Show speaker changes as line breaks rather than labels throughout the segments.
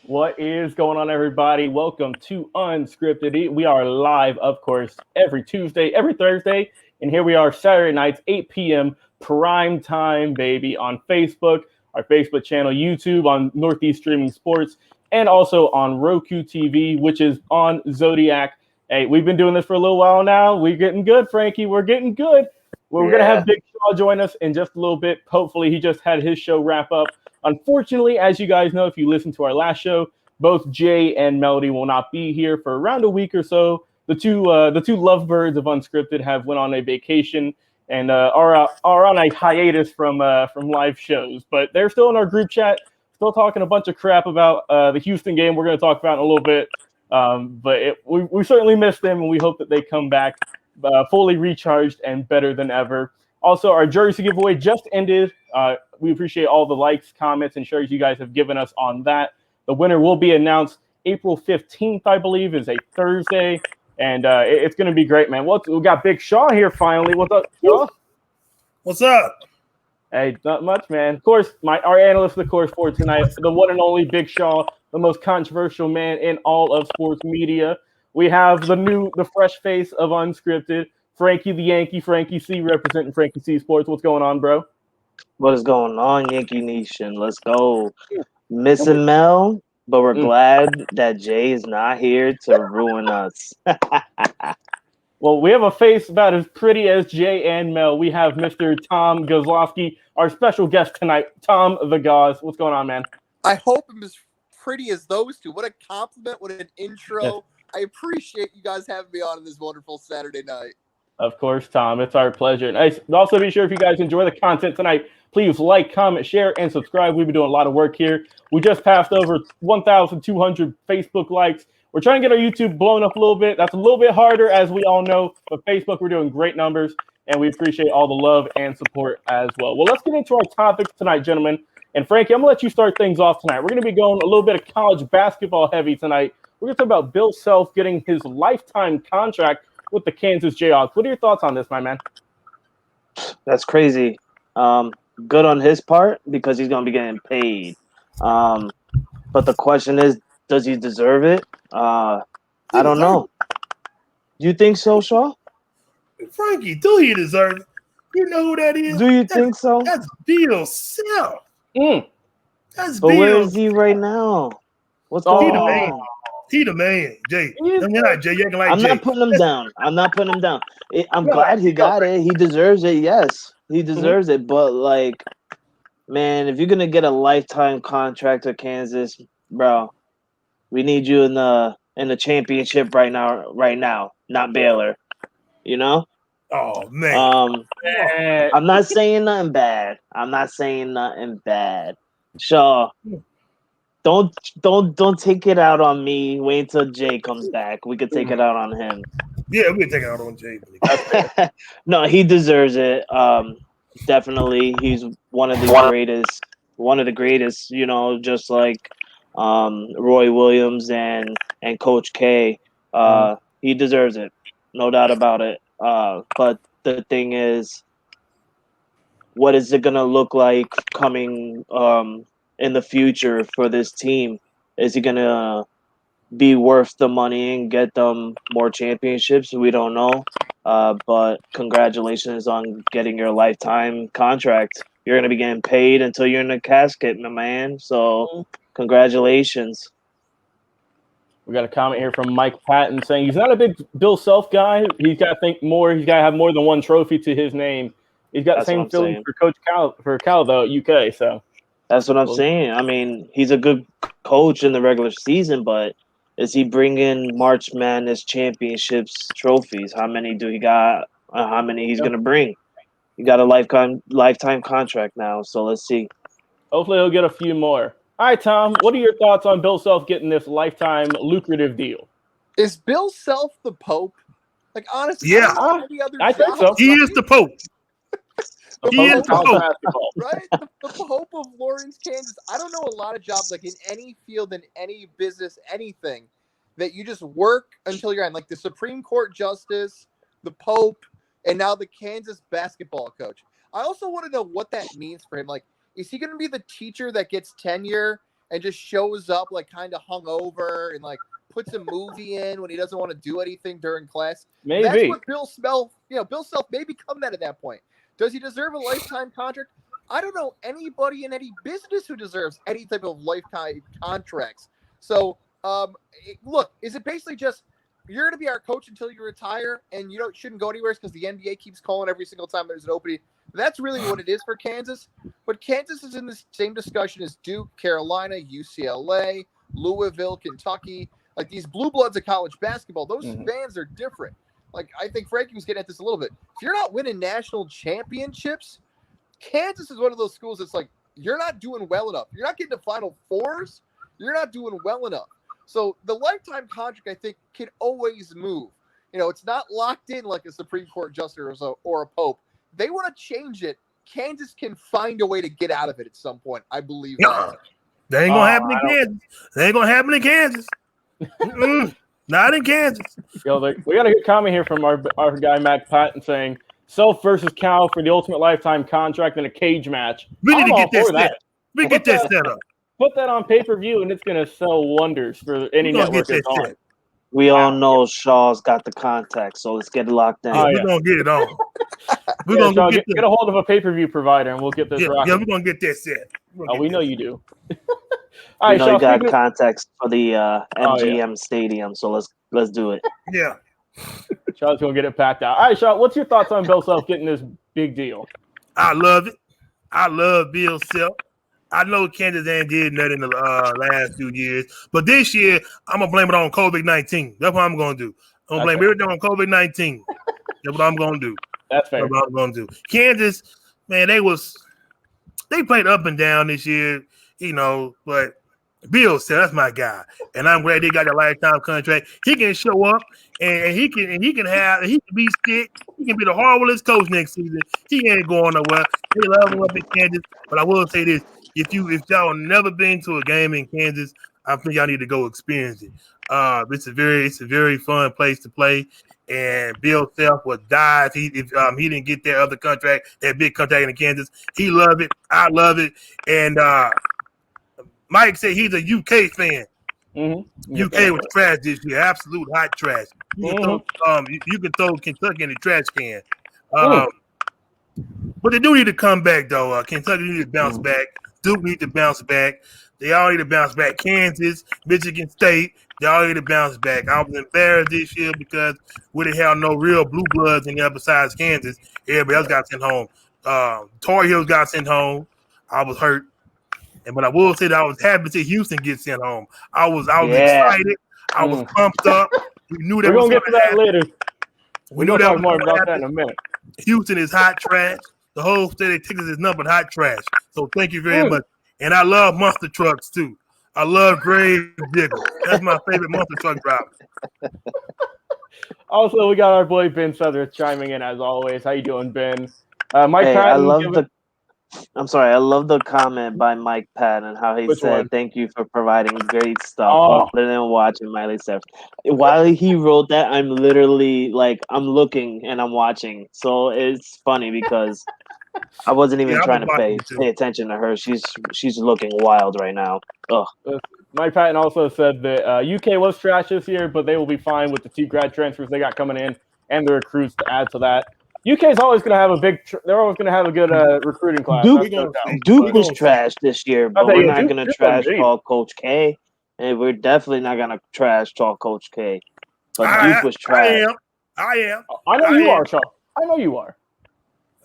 What is going on, everybody? Welcome to Unscripted. We are live, of course, every Tuesday, every Thursday, and here we are Saturday nights, 8 p.m. prime time, baby, on Facebook, our Facebook channel, YouTube, on Northeast Streaming Sports, and also on Roku TV, which is on Zodiac. Hey, we've been doing this for a little while now. We're getting good, Frankie. We're getting good. We're going to have Big Shaw join us in just a little bit. Hopefully, he just had his show wrap up. Unfortunately, as you guys know, if you listened to our last show, both Jay and Melody will not be here for around a week or so. The two lovebirds of Unscripted have went on a vacation and are on a hiatus from live shows. But they're still in our group chat, still talking a bunch of crap about the Houston game. We're going to talk about in a little bit. But we certainly miss them, and we hope that they come back fully recharged and better than ever. Also, our jersey giveaway just ended. We appreciate all the likes, comments, and shares you guys have given us on that. The winner will be announced April 15th, I believe, is a Thursday. And it's going to be great, man. We got Big Shaw here finally. What's up, Shaw?
What's up?
Hey, not much, man. Of course, our analyst, of course, for tonight, the one and only Big Shaw, the most controversial man in all of sports media. We have the fresh face of Unscripted, Frankie the Yankee, Frankie C, representing Frankie C Sports. What's going on, bro?
What is going on, Yankee Nation? Let's go. Missing Mel, but we're glad that Jay is not here to ruin us.
Well, we have a face about as pretty as Jay and Mel. We have Mr. Tom Goslowski, our special guest tonight. Tom the Goz. What's going on, man?
I hope I'm as pretty as those two. What a compliment. What an intro. Yes. I appreciate you guys having me on this wonderful Saturday night.
Of course, Tom. It's our pleasure. And also be sure if you guys enjoy the content tonight, please like, comment, share, and subscribe. We've been doing a lot of work here. We just passed over 1,200 Facebook likes. We're trying to get our YouTube blown up a little bit. That's a little bit harder, as we all know. But Facebook, we're doing great numbers, and we appreciate all the love and support as well. Well, let's get into our topics tonight, gentlemen. And Frankie, I'm going to let you start things off tonight. We're going to be going a little bit of college basketball heavy tonight. We're going to talk about Bill Self getting his lifetime contract with the Kansas Jayhawks. What are your thoughts on this, my man?
That's crazy. Good on his part because he's going to be getting paid. But the question is, does he deserve it? I don't know. Do you think so, Shaw?
Frankie, do he deserve it? You know who that is?
Do you think so?
That's Bill Self. That's
but
Bill.
Where is he right now? What's going on?
He the man, Jay. Not Jay. You like
I'm
Jay.
not putting him down. I'm glad he got it. He deserves it. Yes, he deserves it. But like, man, if you're gonna get a lifetime contract with Kansas, bro, we need you in the championship right now, not Baylor. You know?
Oh man.
I'm not saying nothing bad. Shaw. Don't take it out on me. Wait until Jay comes back. We could take it out on him.
Yeah, we can take it out on Jay.
No, he deserves it. Definitely, he's one of the greatest. You know, just like Roy Williams and Coach K. He deserves it, no doubt about it. But the thing is, what is it gonna look like coming in the future for this team? Is he gonna be worth the money and get them more championships? We don't know. But congratulations on getting your lifetime contract. You're gonna be getting paid until you're in the casket, my man. So congratulations.
We got a comment here from Mike Patton saying he's not a big Bill Self guy. He's got to think more. He's got to have more than one trophy to his name. He's got the same feeling for Cal though, UK. So
that's what I'm saying. I mean, he's a good coach in the regular season, but is he bringing March Madness championships trophies? How many do he got? How many he's gonna bring? He got a lifetime contract now, so let's see.
Hopefully he'll get a few more. All right, Tom, what are your thoughts on Bill Self getting this lifetime lucrative deal?
Is Bill Self the Pope? Like, honestly,
Yeah.
I don't know any other
I think
job,
so.
He
right?
is the Pope.
The
He
Pope
is
of
the
college
Pope.
basketball.
Right? The Pope of Lawrence, Kansas. I don't know a lot of jobs, like in any field, in any business, anything, that you just work until you're in. Like the Supreme Court Justice, the Pope, and now the Kansas basketball coach. I also want to know what that means for him. Like, is he going to be the teacher that gets tenure and just shows up like kind of hungover and like puts a movie in when he doesn't want to do anything during class?
Maybe.
That's what Bill Self may become that at that point. Does he deserve a lifetime contract? I don't know anybody in any business who deserves any type of lifetime contracts. So, look, is it basically just you're going to be our coach until you retire and you shouldn't go anywhere because the NBA keeps calling every single time there's an opening? That's really what it is for Kansas. But Kansas is in the same discussion as Duke, Carolina, UCLA, Louisville, Kentucky. Like these blue bloods of college basketball, those fans are different. Like I think Frankie was getting at this a little bit. If you're not winning national championships, Kansas is one of those schools that's like, you're not doing well enough. You're not getting to Final Fours. You're not doing well enough. So the lifetime contract, I think, can always move. It's not locked in like a Supreme Court justice or a Pope. They want to change it. Kansas can find a way to get out of it at some point. I believe that.
That ain't gonna happen in Kansas. That ain't gonna happen in Kansas. Not in Kansas.
We got a good comment here from our guy Mac Patton saying Self versus Cal for the ultimate lifetime contract in a cage match.
We need to get
that
set. We get that set up.
Put that on pay-per-view, and it's going to sell wonders for any network it's on.
We all know Shaw's got the contacts, so let's get it locked in.
We're going to get it on.
We're going to get a hold of a pay-per-view provider, and we'll get this rocking.
Yeah, we're going to get that set.
We know you do.
All right, you got contacts for the MGM Stadium, so let's do it.
Yeah.
Shaw's going to get it packed out. All right, Shaw, what's your thoughts on Bill Self getting this big deal?
I love it. I love Bill Self. I know Kansas ain't did nothing in the last few years, but this year I'm gonna blame it on COVID-19. That's what I'm gonna do. I'm gonna blame everything on COVID-19. That's what I'm gonna do.
That's fair.
That's what I'm gonna do. Kansas, man, they played up and down this year, but Bill said that's my guy, and I'm glad they got a lifetime contract. He can show up and he can be sick. He can be the horriblest coach next season. He ain't going nowhere. They love him up in Kansas, but I will say this. If y'all never been to a game in Kansas, I think y'all need to go experience it. It's a very fun place to play. And Bill Self would die if he didn't get that big contract in Kansas. He loved it. I love it. And Mike said he's a UK fan. Mm-hmm. UK was trash this year, absolute hot trash. You can throw Kentucky in the trash can. But they do need to come back though. Kentucky need to bounce back. Duke need to bounce back. They all need to bounce back. Kansas, Michigan State, they all need to bounce back. I was embarrassed this year because we didn't have no real blue bloods in there besides Kansas. Everybody else got sent home. Tar Heels got sent home. I was hurt. But I will say that I was happy to see Houston get sent home. I was excited. I was pumped up. We knew that.
We're gonna get to that later.
We knew that
talk more about that in a minute.
Houston is hot trash. The whole state of Texas is nothing but hot trash. So thank you very much. And I love monster trucks too. I love Grave Digger. That's my favorite monster truck driver.
Also, we got our boy Ben Southern chiming in as always. How you doing, Ben? Mike Patton.
I love the comment by Mike Patton, how he said, "Thank you for providing great stuff other than watching Miley Cyrus." While he wrote that, I'm literally I'm looking and I'm watching. So it's funny because I wasn't even trying to pay attention to her. She's looking wild right now. Ugh.
Mike Patton also said that UK was trash this year, but they will be fine with the 2 grad transfers they got coming in and the recruits to add to that. UK is always going to have they're always going to have a good recruiting class.
Duke was trash this year, but we're not going to trash talk Coach K, and we're definitely not going to trash talk Coach K. But Duke was trash.
I am.
I know you are, Sean. I know you are.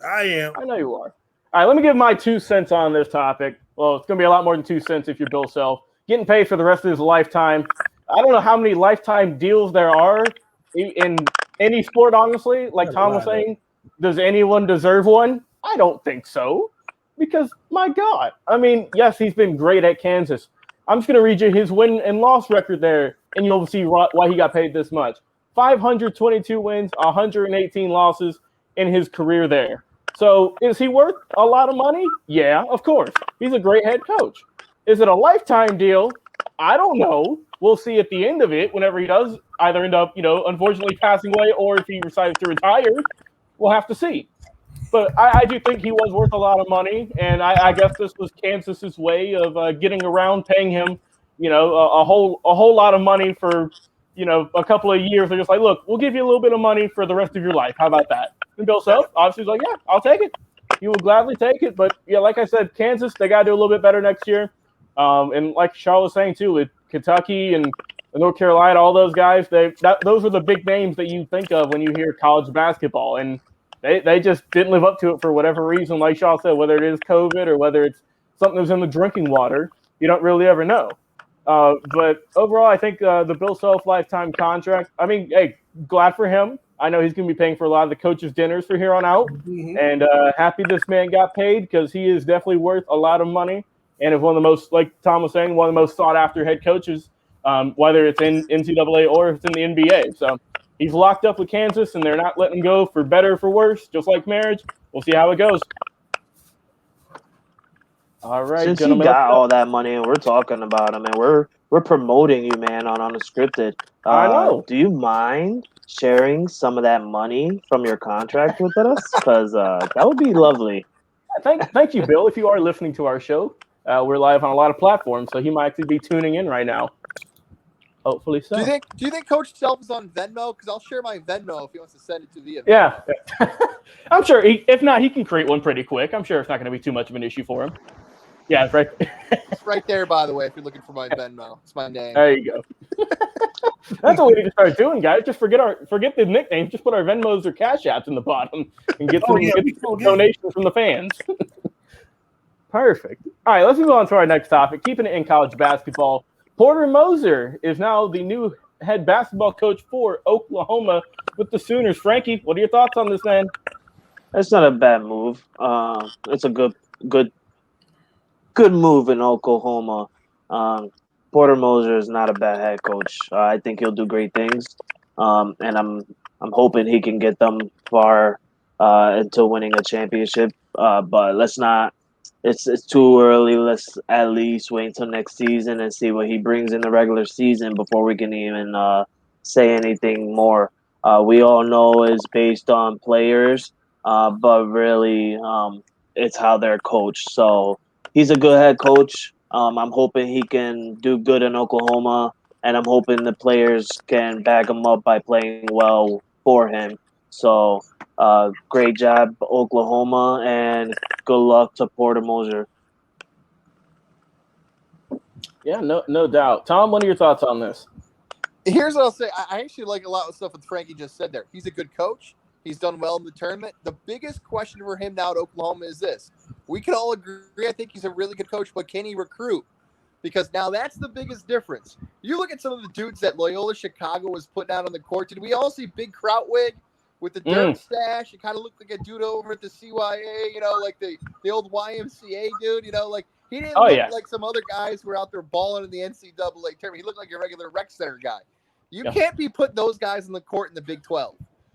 I am.
I know you are. All right, let me give my 2 cents on this topic. Well, it's going to be a lot more than 2 cents if you're Bill Self. Getting paid for the rest of his lifetime. I don't know how many lifetime deals there are in any sport, honestly. Like Tom was saying, does anyone deserve one? I don't think so. Because, my God, I mean, yes, he's been great at Kansas. I'm just going to read you his win and loss record there, and you'll see why he got paid this much. 522 wins, 118 losses in his career there. So is he worth a lot of money? Yeah, of course. He's a great head coach. Is it a lifetime deal? I don't know. We'll see at the end of it whenever he does either end up, unfortunately passing away or if he decides to retire. We'll have to see. But I do think he was worth a lot of money, and I guess this was Kansas's way of getting around paying him, a whole lot of money for, a couple of years. They're just like, look, we'll give you a little bit of money for the rest of your life. How about that? And Bill Self obviously was like, yeah, I'll take it. He will gladly take it. But yeah, like I said, Kansas, they got to do a little bit better next year. And like Charles was saying too, with Kentucky and North Carolina, all those guys, those are the big names that you think of when you hear college basketball. And they just didn't live up to it for whatever reason. Like Shaw said, whether it is COVID or whether it's something that was in the drinking water, you don't really ever know. But overall, I think the Bill Self lifetime contract, I mean, hey, glad for him. I know he's going to be paying for a lot of the coaches' dinners for here on out. Mm-hmm. And happy this man got paid because he is definitely worth a lot of money. And is one of the most, like Tom was saying, one of the most sought-after head coaches, whether it's in NCAA or if it's in the NBA. So he's locked up with Kansas, and they're not letting him go for better or for worse, just like marriage. We'll see how it goes. All right,
since you got all that money and we're talking about him and we're promoting you, man, on Unscripted.
I know.
Do you mind sharing some of that money from your contract with us? Because that would be lovely.
Thank you, Bill. If you are listening to our show, we're live on a lot of platforms, so he might actually be tuning in right now. Hopefully so.
Do you think Coach Self is on Venmo? Because I'll share my Venmo if he wants to send it to the event.
Yeah. I'm sure. If not, he can create one pretty quick. I'm sure it's not going to be too much of an issue for him. Yeah, it's right.
It's right there, by the way, if you're looking for my Venmo. It's my name.
There you go. That's what we need to start doing, guys. Just forget the nicknames. Just put our Venmos or Cash Apps in the bottom and get some donations from the fans. Perfect. All right, let's move on to our next topic. Keeping it in college basketball, Porter Moser is now the new head basketball coach for Oklahoma with the Sooners. Frankie, what are your thoughts on this, man?
It's not a bad move. It's a good move in Oklahoma. Porter Moser is not a bad head coach. I think he'll do great things, and I'm hoping he can get them far into winning a championship. But let's not. It's too early. Let's at least wait until next season and see what he brings in the regular season before we can even say anything more. We all know it's based on players, but really it's how they're coached. So he's a good head coach. I'm hoping he can do good in Oklahoma, and I'm hoping the players can back him up by playing well for him. So great job, Oklahoma, and good luck to Porter Moser.
Yeah, no doubt. Tom, what are your thoughts on this?
Here's what I'll say. I actually like a lot of stuff that Frankie just said there. He's a good coach. He's done well in the tournament. The biggest question for him now at Oklahoma is this. We can all agree, I think he's a really good coach, but can he recruit? Because now that's the biggest difference. You look at some of the dudes that Loyola Chicago was putting out on the court. Did we all see Big Krautwig with the dirt stash? It kind of looked like a dude over at the CYA, like the old YMCA dude, like he didn't look like some other guys who were out there balling in the NCAA tournament. He looked like a regular rec center guy. You can't be putting those guys in the court in the Big 12.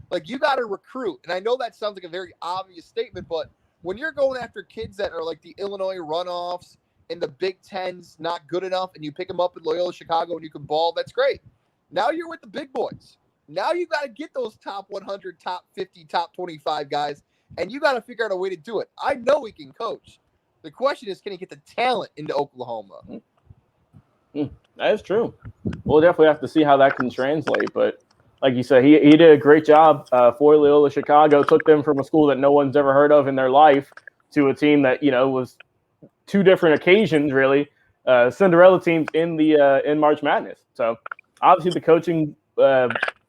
Like, you got to recruit. And I know that sounds like a very obvious statement, but when you're going after kids that are like the Illinois runoffs and the Big Ten's not good enough, and you pick them up at Loyola Chicago and you can ball, that's great. Now you're with the big boys. Now you got to get those top 100, top 50, top 25 guys, and you got to figure out a way to do it. I know he can coach. The question is, can he get the talent into Oklahoma?
That is true. We'll definitely have to see how that can translate, but like you said, he did a great job for Loyola Chicago. Took them from a school that no one's ever heard of in their life to a team that was two different occasions really Cinderella teams in March Madness. So obviously the coaching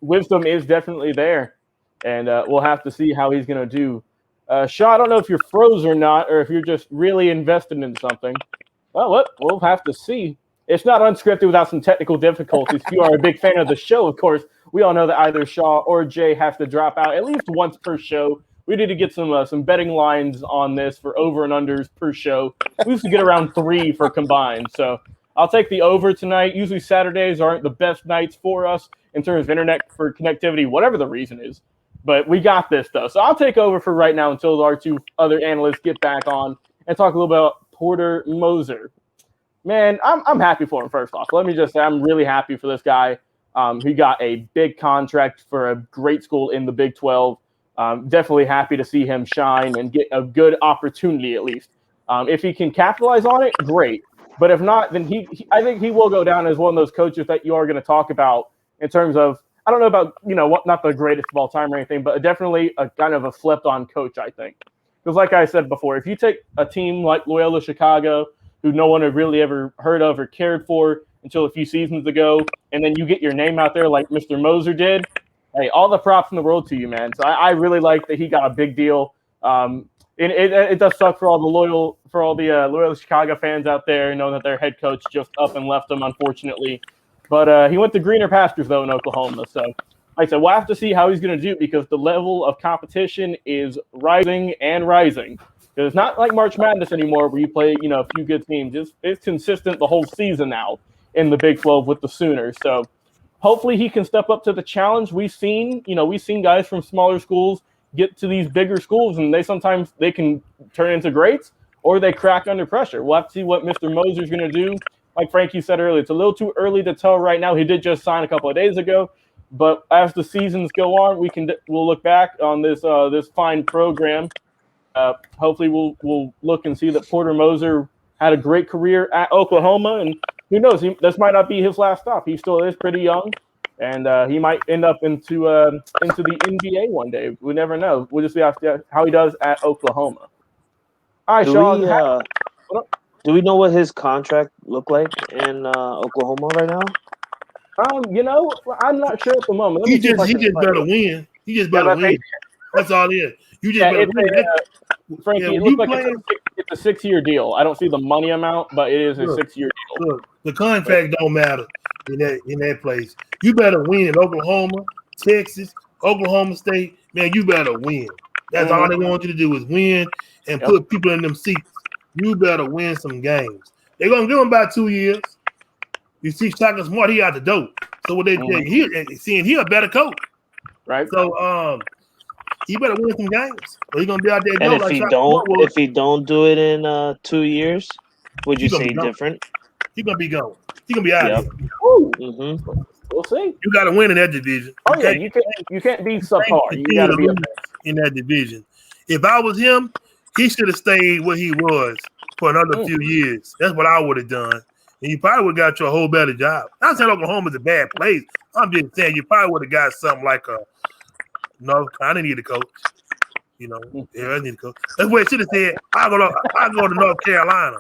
wisdom is definitely there, and we'll have to see how he's going to do. Shaw, I don't know if you're froze or not, or if you're just really invested in something. Well, we'll have to see. It's not unscripted without some technical difficulties. If you are a big fan of the show, of course, we all know that either Shaw or Jay have to drop out at least once per show We need to get some betting lines on this for over and unders per show. We used to get around 3 for combined. So I'll take the over tonight. Usually Saturdays aren't the best nights for us in terms of internet for connectivity, whatever the reason is. But we got this, though. So I'll take over for right now until our 2 other analysts get back on and talk a little bit about Porter Moser. Man, I'm happy for him, first off. Let me just say I'm really happy for this guy. He got a big contract for a great school in the Big 12. Definitely happy to see him shine and get a good opportunity at least. If he can capitalize on it, great. But if not, then I think he will go down as one of those coaches that you are going to talk about in terms of, I don't know about, not the greatest of all time or anything, but definitely a kind of a slept-on coach, I think. Because like I said before, if you take a team like Loyola Chicago, who no one had really ever heard of or cared for until a few seasons ago, and then you get your name out there like Mr. Moser did, hey, all the props in the world to you, man. So I really like that he got a big deal. It does suck for all the Loyola Chicago fans out there, knowing that their head coach just up and left them, unfortunately. But he went to greener pastures, though, in Oklahoma. So, like I said, we'll have to see how he's going to do because the level of competition is rising and rising. Because it's not like March Madness anymore where you play, a few good teams. It's consistent the whole season now in the Big 12 with the Sooners. So hopefully he can step up to the challenge. We've seen guys from smaller schools get to these bigger schools, and sometimes they can turn into greats or they crack under pressure. We'll have to see what Mr. Moser's going to do. Like Frankie said earlier, it's a little too early to tell right now. He did just sign a couple of days ago, but as the seasons go on, we'll look back on this fine program. Hopefully, we'll look and see that Porter Moser had a great career at Oklahoma, and who knows? This might not be his last stop. He still is pretty young, and he might end up into the NBA one day. We never know. We'll just see how he does at Oklahoma. All right, Sean.
Do we know what his contract looked like in Oklahoma right now?
I'm not sure at the moment.
He just better win. He just better win. That's all it is. You just better win.
Frankie, it looks like it's a 6-year deal. I don't see the money amount, but it is a 6-year deal.
Look, the contract don't matter in that place. You better win in Oklahoma, Texas, Oklahoma State. Man, you better win. That's all they want you to do is win and put people in them seats. You better win some games. They're gonna give him about 2 years. You see, Shaka Smart, he out the dope. So what they did, he a better coach,
right?
So he better win some games. Or he's gonna be out there.
And if he don't do it in 2 years, would you say different?
He's gonna be gone. He's gonna be out of here.
Mm-hmm. We'll see.
You got to win in that division.
Oh yeah, you can't be subpar. You got to be
in that division. If I was him, he should have stayed where he was for another few years. That's what I would have done. And you probably would have got you a whole better job. I'm not saying Oklahoma's a bad place. I'm just saying you probably would have got something like I didn't need a coach. I need a coach. That's what he should have said. I go to North Carolina.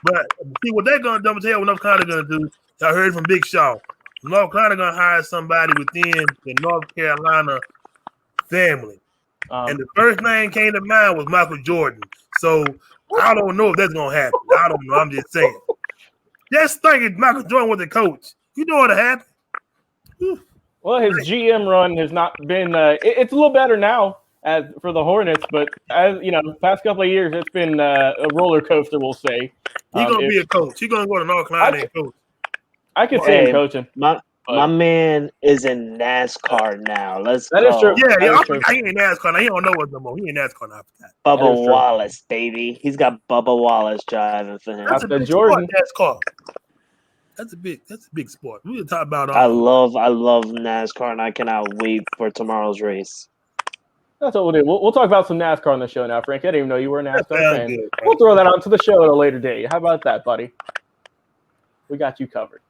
But see what they're gonna do, tell what North Carolina gonna do. I heard from Big Shaw. North Carolina gonna hire somebody within the North Carolina family. And the first name came to mind was Michael Jordan. So I don't know if that's gonna happen. I don't know. I'm just saying. Just think if Michael Jordan was the coach, you know what'll happen.
Well, his GM run has not been. It's a little better now for the Hornets, but as past couple of years, it's been a roller coaster. We'll say
he's gonna be a coach. He's gonna go to North Carolina and coach.
I could see him coaching.
My man is in NASCAR now. That
is true.
Yeah. He ain't NASCAR now. He don't know us no more. He ain't NASCAR now.
Bubba Wallace, baby. He's got Bubba Wallace driving for him.
That's a big Jordan NASCAR. That's a big sport. We can talk about.
I love NASCAR, and I cannot wait for tomorrow's race.
That's what we'll do. We'll talk about some NASCAR on the show now, Frank. I didn't even know you were a NASCAR fan.
Good,
we'll throw that onto the show at a later date. How about that, buddy? We got you covered.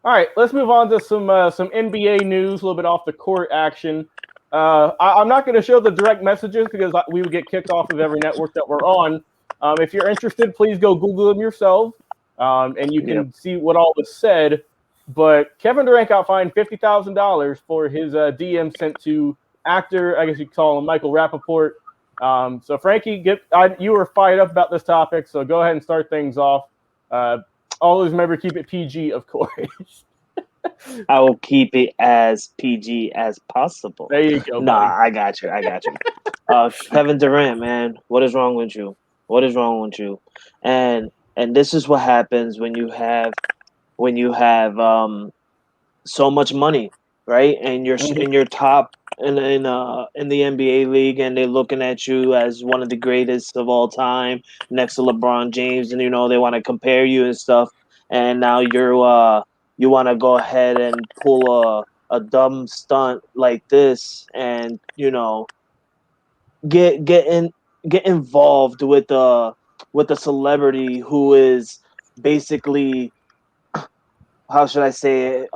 All right, let's move on to some NBA news, a little bit off the court action. I'm not going to show the direct messages because we would get kicked off of every network that we're on. If you're interested, please go Google them yourself, and you can see what all was said. But Kevin Durant got fined $50,000 for his DM sent to actor, I guess you could call him Michael Rappaport. So Frankie, you were fired up about this topic, so go ahead and start things off. Always remember, keep it PG, of course.
I will keep it as PG as possible.
There you go,
Nah,
buddy.
I got you. Kevin Durant, man, what is wrong with you? What is wrong with you? And this is what happens when you have so much money, right? And you're
Mhm.
in your top in the NBA league, and they're looking at you as one of the greatest of all time, next to LeBron James, and they want to compare you and stuff. And now you want to go ahead and pull a dumb stunt like this, and get involved with a celebrity who is basically, how should I say it?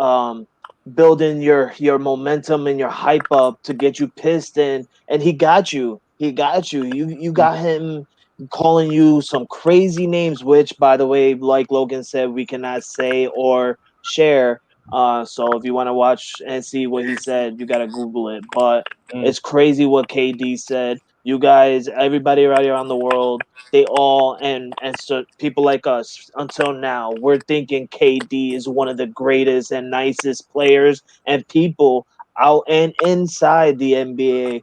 Building your momentum and your hype up to get you pissed, and he got you. He got you. You got him calling you some crazy names, which, by the way, like Logan said, we cannot say or share. So if you want to watch and see what he said, you gotta Google it. But
Mm.
it's crazy what KD said. You guys, everybody around the world, they all, and so people like us until now, we're thinking KD is one of the greatest and nicest players and people out and inside the NBA.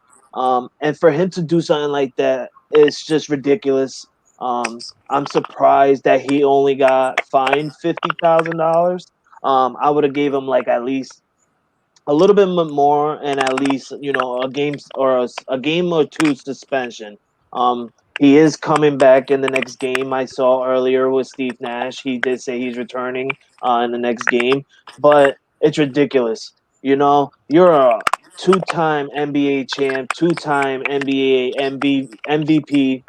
And for him to do something like that, it's just ridiculous. I'm surprised that he only got fined $50,000. I would have gave him like at least a little bit more, and at least a game or a game or two suspension. He is coming back in the next game. I saw earlier with Steve Nash, he did say he's returning in the next game, but it's ridiculous. You're a two-time NBA champ, two-time NBA MVP,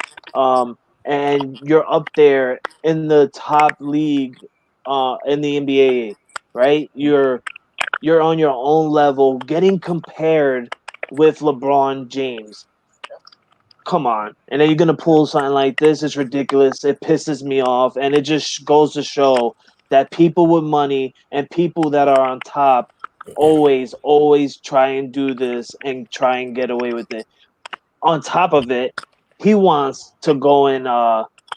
and you're up there in the top league in the NBA, right? You're on your own level, getting compared with LeBron James. Come on. And then you're going to pull something like this. It's ridiculous. It pisses me off. And it just goes to show that people with money and people that are on top always try and do this and try and get away with it. On top of it, he wants to go and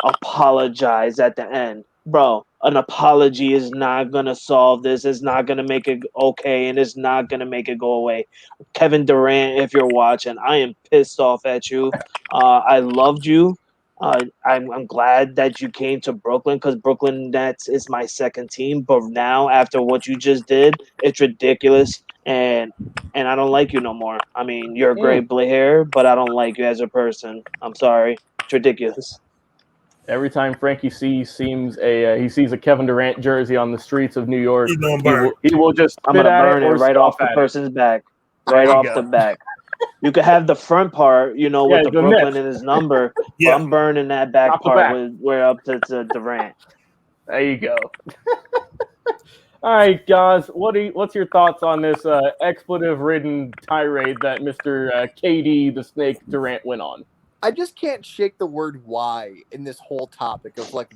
apologize at the end. Bro, an apology is not gonna solve this. It's not gonna make it okay, and it's not gonna make it go away. Kevin Durant, if you're watching, I am pissed off at you. I loved you. I'm glad that you came to Brooklyn, because Brooklyn Nets is my second team. But now, after what you just did, it's ridiculous, and I don't like you no more. I mean, you're a
Mm.
great player, but I don't like you as a person. I'm sorry. It's ridiculous.
Every time Frankie C he sees a Kevin Durant jersey on the streets of New York,
He's gonna burn.
he will just
I'm
spit
gonna
at it
burn it
or
right
scoff
off the
at it.
person's back.
There
Right
you
off
go.
the back. You could have the front part,
Yeah,
with the
the
Brooklyn
Nets.
and his number, but
Yeah.
I'm burning that back
Not the
part
back.
with where up to Durant.
There you go. All right, guys. What's your thoughts on this expletive-ridden tirade that Mr. KD the Snake Durant went on?
I just can't shake the word why in this whole topic of like,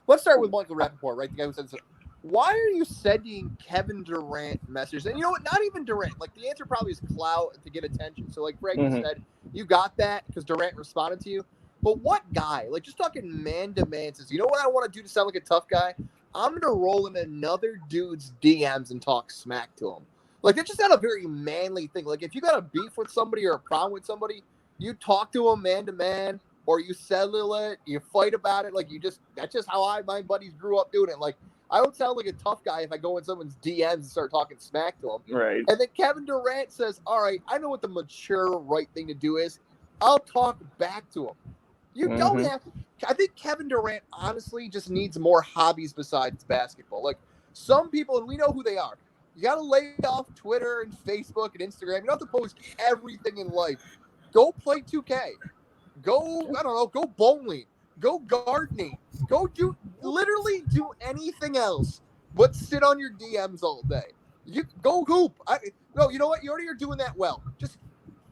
let's start with Michael Rappaport, right? The guy who says, why are you sending Kevin Durant messages? And you know what? Not even Durant. Like, the answer probably is clout to get attention. So, like Frankie said, you got that because Durant responded to you. But what guy? Like, just talking man to man says, you know what I want to do to sound like a tough guy? I'm going to roll in another dude's DMs and talk smack to him. Like, that's just not a very manly thing. Like, if you got a beef with somebody or a problem with somebody, you talk to them man to man, or you settle it, you fight about it. Like, that's just how my buddies grew up doing it. Like, I don't sound like a tough guy if I go in someone's DMs and start talking smack to them.
Right.
And then Kevin Durant says, all right, I know what the mature right thing to do is. I'll talk back to him. You don't have to. I think Kevin Durant honestly just needs more hobbies besides basketball. Like, some people, and we know who they are. You got to lay off Twitter and Facebook and Instagram. You don't have to post everything in life. Go play 2K. Go, I don't know, go bowling. Go gardening. Literally do anything else but sit on your DMs all day. You go hoop. No, you know what? You already are doing that well. Just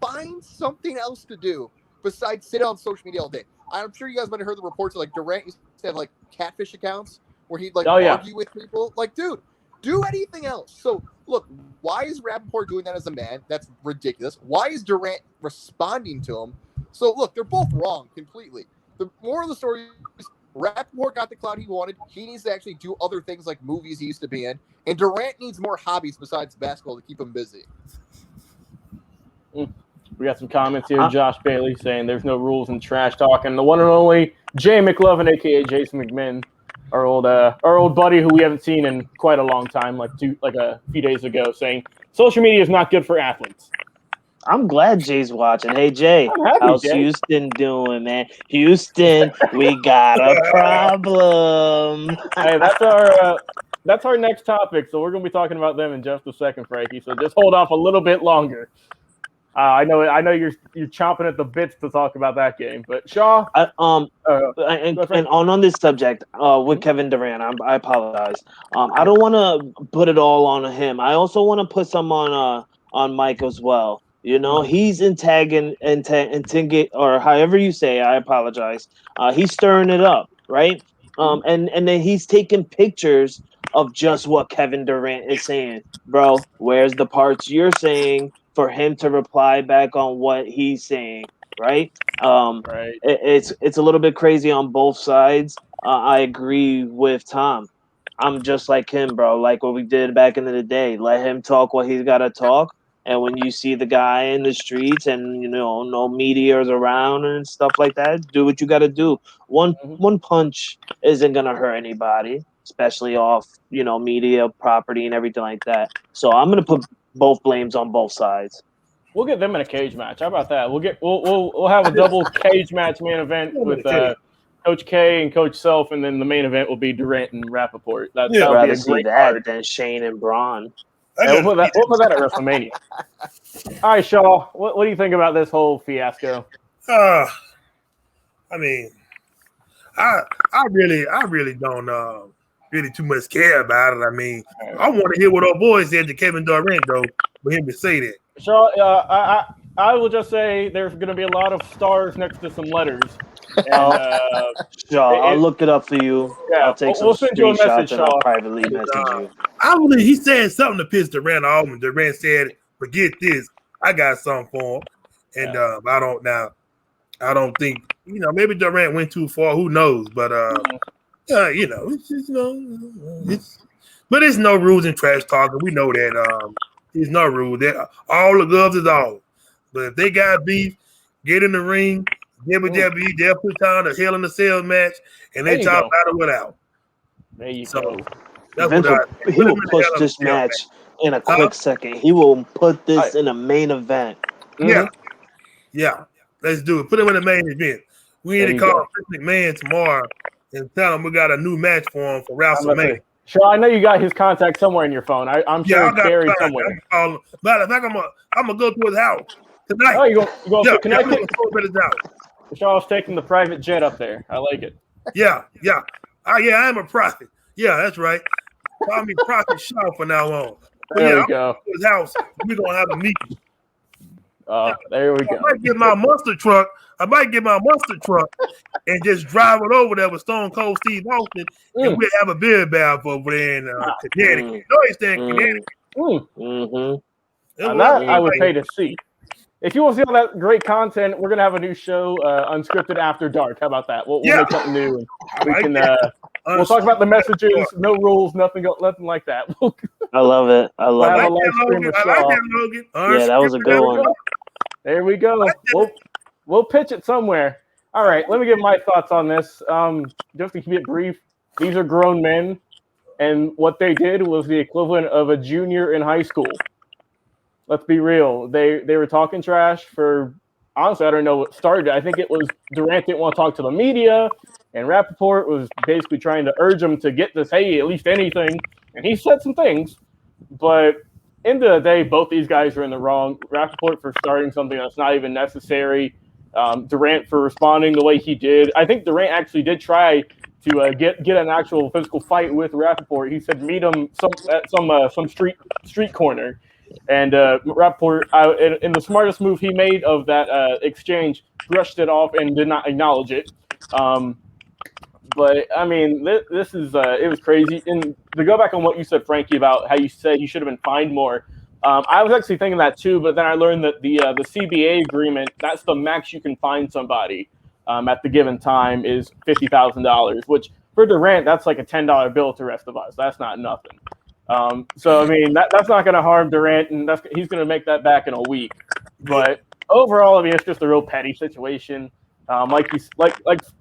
find something else to do besides sit on social media all day. I'm sure you guys might have heard the reports of like Durant used to have like catfish accounts where he'd like argue with people. Like, dude, do anything else. So look, why is Rappaport doing that as a man? That's ridiculous. Why is Durant responding to him? So look, they're both wrong completely. The moral of the story is Rappaport got the clout he wanted. He needs to actually do other things like movies he used to be in. And Durant needs more hobbies besides basketball to keep him busy.
We got some comments here. Josh Bailey saying there's no rules in trash talking. The one and only Jay McLovin, a.k.a. Jason McMinn, our old buddy who we haven't seen in quite a long time, like a few days ago, saying social media is not good for athletes.
I'm glad Jay's watching. Hey, Jay, how's
Jay.
Houston doing, man? Houston, we got a problem.
Hey, that's our next topic, so we're going to be talking about them in just a second, Frankie. So just hold off a little bit longer. I know you're chomping at the bits to talk about that game, but Shaw.
On this subject with Kevin Durant, I apologize. I don't want to put it all on him. I also want to put some on Mike as well. You know, he's intagging or however you say. I apologize. He's stirring it up, right? And then he's taking pictures of just what Kevin Durant is saying, bro. Where's the parts you're saying for him to reply back on what he's saying, right?
Right.
It's a little bit crazy on both sides. I agree with Tom. I'm just like him, bro. Like what we did back in the day. Let him talk what he's got to talk. And when you see the guy in the streets and, you know, no media's around and stuff like that, do what you got to do. One punch isn't going to hurt anybody, especially off, you know, media, property, and everything like that. So I'm going to put both blames on both sides.
We'll get them in a cage match. How about that? We'll have a double cage match main event with Coach K and Coach Self, and then the main event will be Durant and Rappaport.
I'd rather see that than Shane and Braun.
We'll put that at WrestleMania. All right, Shaw. What do you think about this whole fiasco?
I mean, I really don't really too much care about it. I mean, I want to hear what our boy said to Kevin Durant, though, for him to say that.
Shaw, I will just say there's going to be a lot of stars next to some letters. And,
Shaw, I'll look it up for you.
Yeah,
I'll take some screenshots and I'll privately message you.
I believe he said something to piss Durant off, and Durant said, "Forget this, I got something for him." And I don't think, you know, maybe Durant went too far. Who knows? But you know, it's just, but there's no rules in trash talking. We know that. There's no rule. All the gloves is all. But if they got beef, get in the ring. WWE, they'll put on a Hell in a Cell match, and they talk about it without.
There you go.
He will push this match in a quick second. He will put this in a main event.
Yeah. Let's do it. Put him in the main event. We need to call Vince McMahon tomorrow and tell him we got a new match for him for WrestleMania.
Sure, I know you got his contact somewhere in your phone. I'm sure it's buried somewhere.
Matter of fact, I'm gonna go to his house tonight.
Oh, you going to Connecticut?
Shaw's
taking the private jet up there. I like it.
Yeah. I am a prophet. Yeah, that's right. Call me Prophet Shaw from now on.
There we go.
His house. We're gonna have a meeting.
There we go.
I might get my monster truck and just drive it over there with Stone Cold Steve Austin, and we'll have a beer bath over there in Connecticut. You know he's staying in Connecticut.
And that I would pay to see. If you want to see all that great content, we're gonna have a new show, Unscripted After Dark. How about that? We'll make something new, and we can. We'll talk about the messages, no rules, nothing like that.
I love it. I love it.
Logan.
Yeah, that was a good one.
There we go. We'll pitch it somewhere. All right, let me give my thoughts on this. Just to keep it brief, these are grown men, and what they did was the equivalent of a junior in high school. Let's be real. They were talking trash for, honestly, I don't know what started. I think it was Durant didn't want to talk to the media, and Rappaport was basically trying to urge him to get this, hey, at least anything. And he said some things, but end of the day, both these guys are in the wrong. Rappaport for starting something that's not even necessary. Durant for responding the way he did. I think Durant actually did try to get an actual physical fight with Rappaport. He said meet him at some street corner. And Rappaport, in the smartest move he made of that exchange, brushed it off and did not acknowledge it. But, I mean, this is it was crazy. And to go back on what you said, Frankie, about how you said he should have been fined more, I was actually thinking that too, but then I learned that the CBA agreement, that's the max you can fine somebody. at the given time is $50,000, which for Durant, that's like a $10 bill to the rest of us. That's not nothing. So I mean, that's not going to harm Durant, and he's going to make that back in a week. But overall, I mean, it's just a real petty situation. Like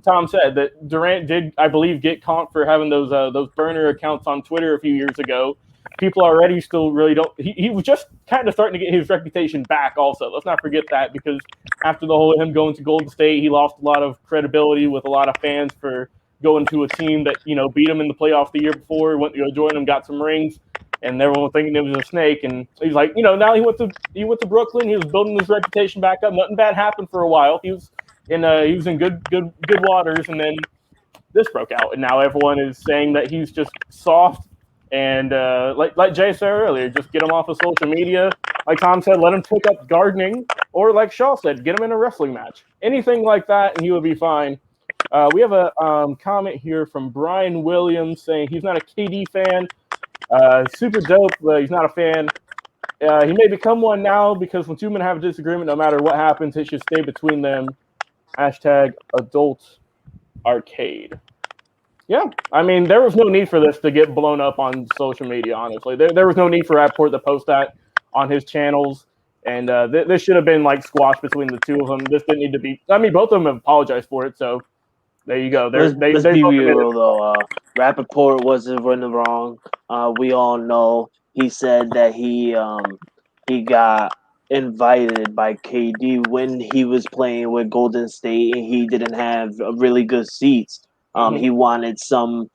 Tom said, that Durant did, I believe, get caught for having those burner accounts on Twitter a few years ago. People already still really don't. He was just kind of starting to get his reputation back. Also, let's not forget that, because after the whole him going to Golden State, he lost a lot of credibility with a lot of fans for going to a team that beat him in the playoffs the year before, went to go join him, got some rings, and everyone was thinking it was a snake. And he's like, now he went to Brooklyn. He was building his reputation back up. Nothing bad happened for a while. He was in good waters, and then this broke out, and now everyone is saying that he's just soft. And like Jay said earlier, just get him off of social media. Like Tom said, let him pick up gardening, or like Shaw said, get him in a wrestling match. Anything like that, and he would be fine. We have a comment here from Brian Williams saying he's not a KD fan. Super dope, but he's not a fan. He may become one now, because when two men have a disagreement, no matter what happens, it should stay between them. #adult arcade. Yeah, I mean, there was no need for this to get blown up on social media, honestly. There was no need for Rapport to post that on his channels, and this should have been, like, squashed between the two of them. This didn't need to be – I mean, both of them have apologized for it, so there you go.
Let's be real, though. Rappaport wasn't in the wrong. We all know he said that he got invited by KD when he was playing with Golden State, and he didn't have really good seats. He wanted some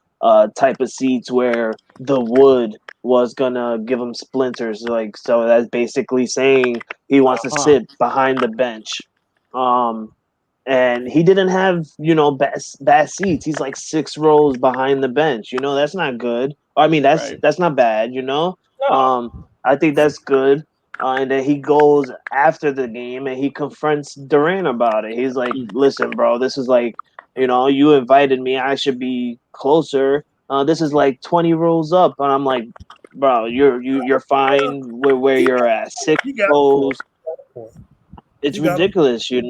type of seats where the wood was gonna give him splinters. Like, so that's basically saying he wants to sit behind the bench. And he didn't have, bad seats. He's like 6 rows behind the bench. That's not good. I mean, that's not bad.
No.
I think that's good. And then he goes after the game and he confronts Durant about it. He's like, "Listen, bro, this is like, you invited me. I should be closer. This is like 20 rows up." And I'm like, "Bro, you're fine where you're at. 6 rows. It's ridiculous, your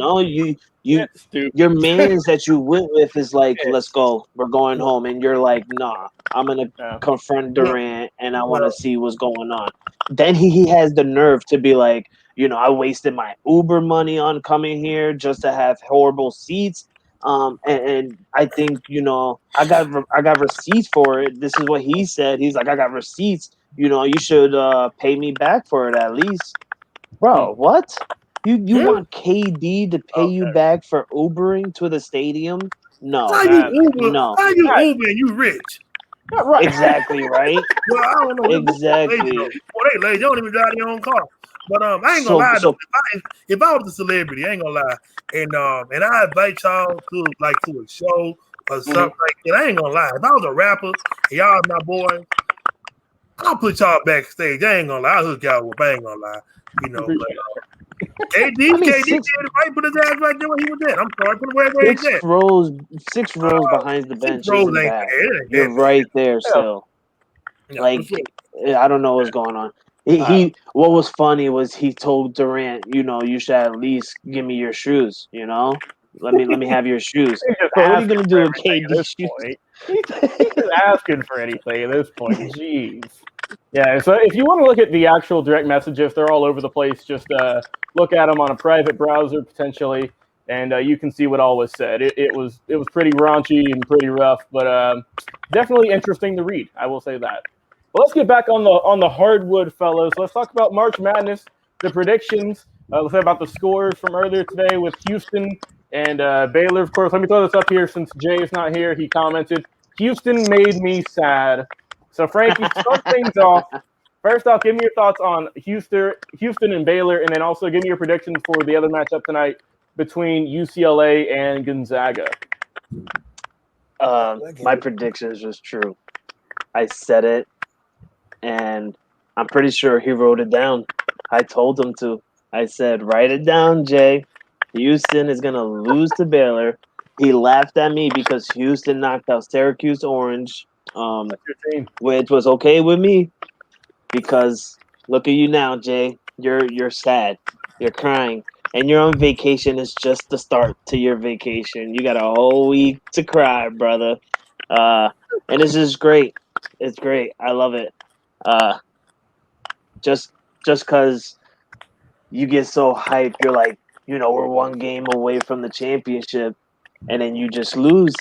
man's that you went with is like, let's go, we're going home, and you're like, nah, I'm gonna confront Durant and I want to see what's going on. Then he has the nerve to be like, I wasted my Uber money on coming here just to have horrible seats. And I think I got receipts for it. This is what he said. He's like, I got receipts. You should pay me back for it at least, bro. What? You want KD to pay you back for Ubering to the stadium? No.
How you Uber?
No.
How you Uber and you rich?
Right.
Exactly, right?
Well, I don't know.
Exactly.
Well, they lazy. They don't even drive their own car. But I ain't gonna lie though. If I was a celebrity, I ain't gonna lie, and I invite y'all to a show or something like that, I ain't gonna lie. If I was a rapper and y'all my boy, I'll put y'all backstage. I ain't gonna lie. I'll hook y'all up. I ain't gonna lie. KD did right, put his ass right there where he was at. I'm sorry, put where he's at.
6 rows behind the bench isn't bad. You're right there still. Like, I don't know what's going on. He what was funny was he told Durant, you should at least give me your shoes. Let me have your shoes. But what are you gonna do with KD's shoes?
He's just asking for anything at this point. Jeez. Yeah, so if you want to look at the actual direct messages, they're all over the place. Just look at them on a private browser potentially, and you can see what all was said. It was pretty raunchy and pretty rough, but definitely interesting to read. I will say that. But let's get back on the hardwood, fellas. Let's talk about March Madness, the predictions. Let's say about the scores from earlier today with Houston and Baylor. Of course, let me throw this up here since Jay is not here. He commented, "Houston made me sad." So, Frankie, start things off. First off, give me your thoughts on Houston and Baylor, and then also give me your predictions for the other matchup tonight between UCLA and Gonzaga.
My predictions was true. I said it, and I'm pretty sure he wrote it down. I told him to. I said, write it down, Jay. Houston is going to lose to Baylor. He laughed at me because Houston knocked out Syracuse Orange. Which was okay with me because look at you now, Jay. You're sad. You're crying. and you're on vacation. It's just the start to your vacation. You got a whole week to cry, brother. And it's just great. It's great. I love it. Uh, just because you get so hyped, you're like, we're one game away from the championship, and then you just lose.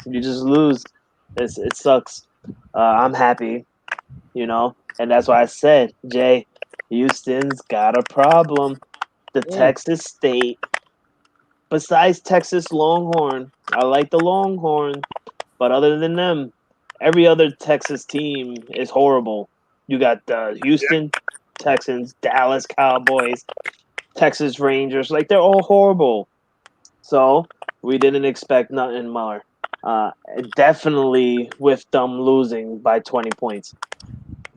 You just lose. It sucks. I'm happy, and that's why I said, Jay, Houston's got a problem. The Texas State, besides Texas Longhorn, I like the Longhorn, but other than them, every other Texas team is horrible. You got the Houston Texans, Dallas Cowboys, Texas Rangers, like they're all horrible. So we didn't expect nothing more. Definitely with them losing by 20 points.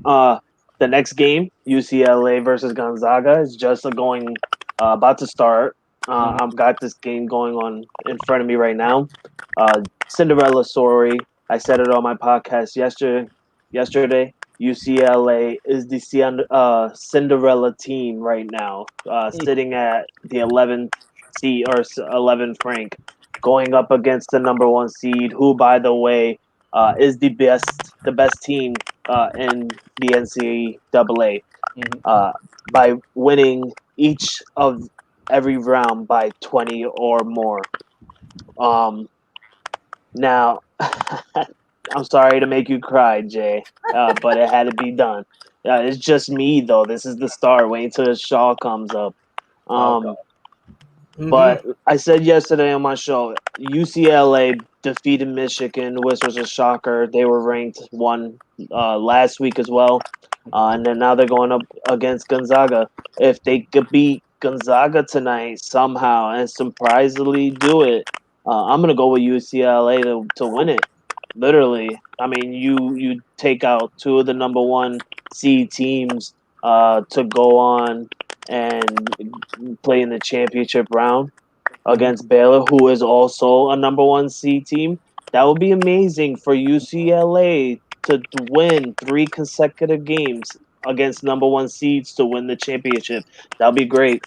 The next game, UCLA versus Gonzaga, is just about to start. I've got this game going on in front of me right now. Cinderella story. I said it on my podcast yesterday. UCLA is the Cinderella team right now, sitting at the 11th seed or 11th rank, going up against the number one seed, who, by the way, is the best team in the NCAA by winning each of every round by 20 or more. Now, I'm sorry to make you cry, Jay, but it had to be done. It's just me, though. This is the start. Wait until Shaw comes up. But I said yesterday on my show, UCLA defeated Michigan, which was a shocker. They were ranked one last week as well. And then now they're going up against Gonzaga. If they could beat Gonzaga tonight somehow and surprisingly do it, I'm going to go with UCLA to win it. Literally. I mean, you take out two of the number one seed teams to go on and play in the championship round against Baylor, who is also a number one seed team. That would be amazing for UCLA to win 3 consecutive games against number one seeds to win the championship. That would be great.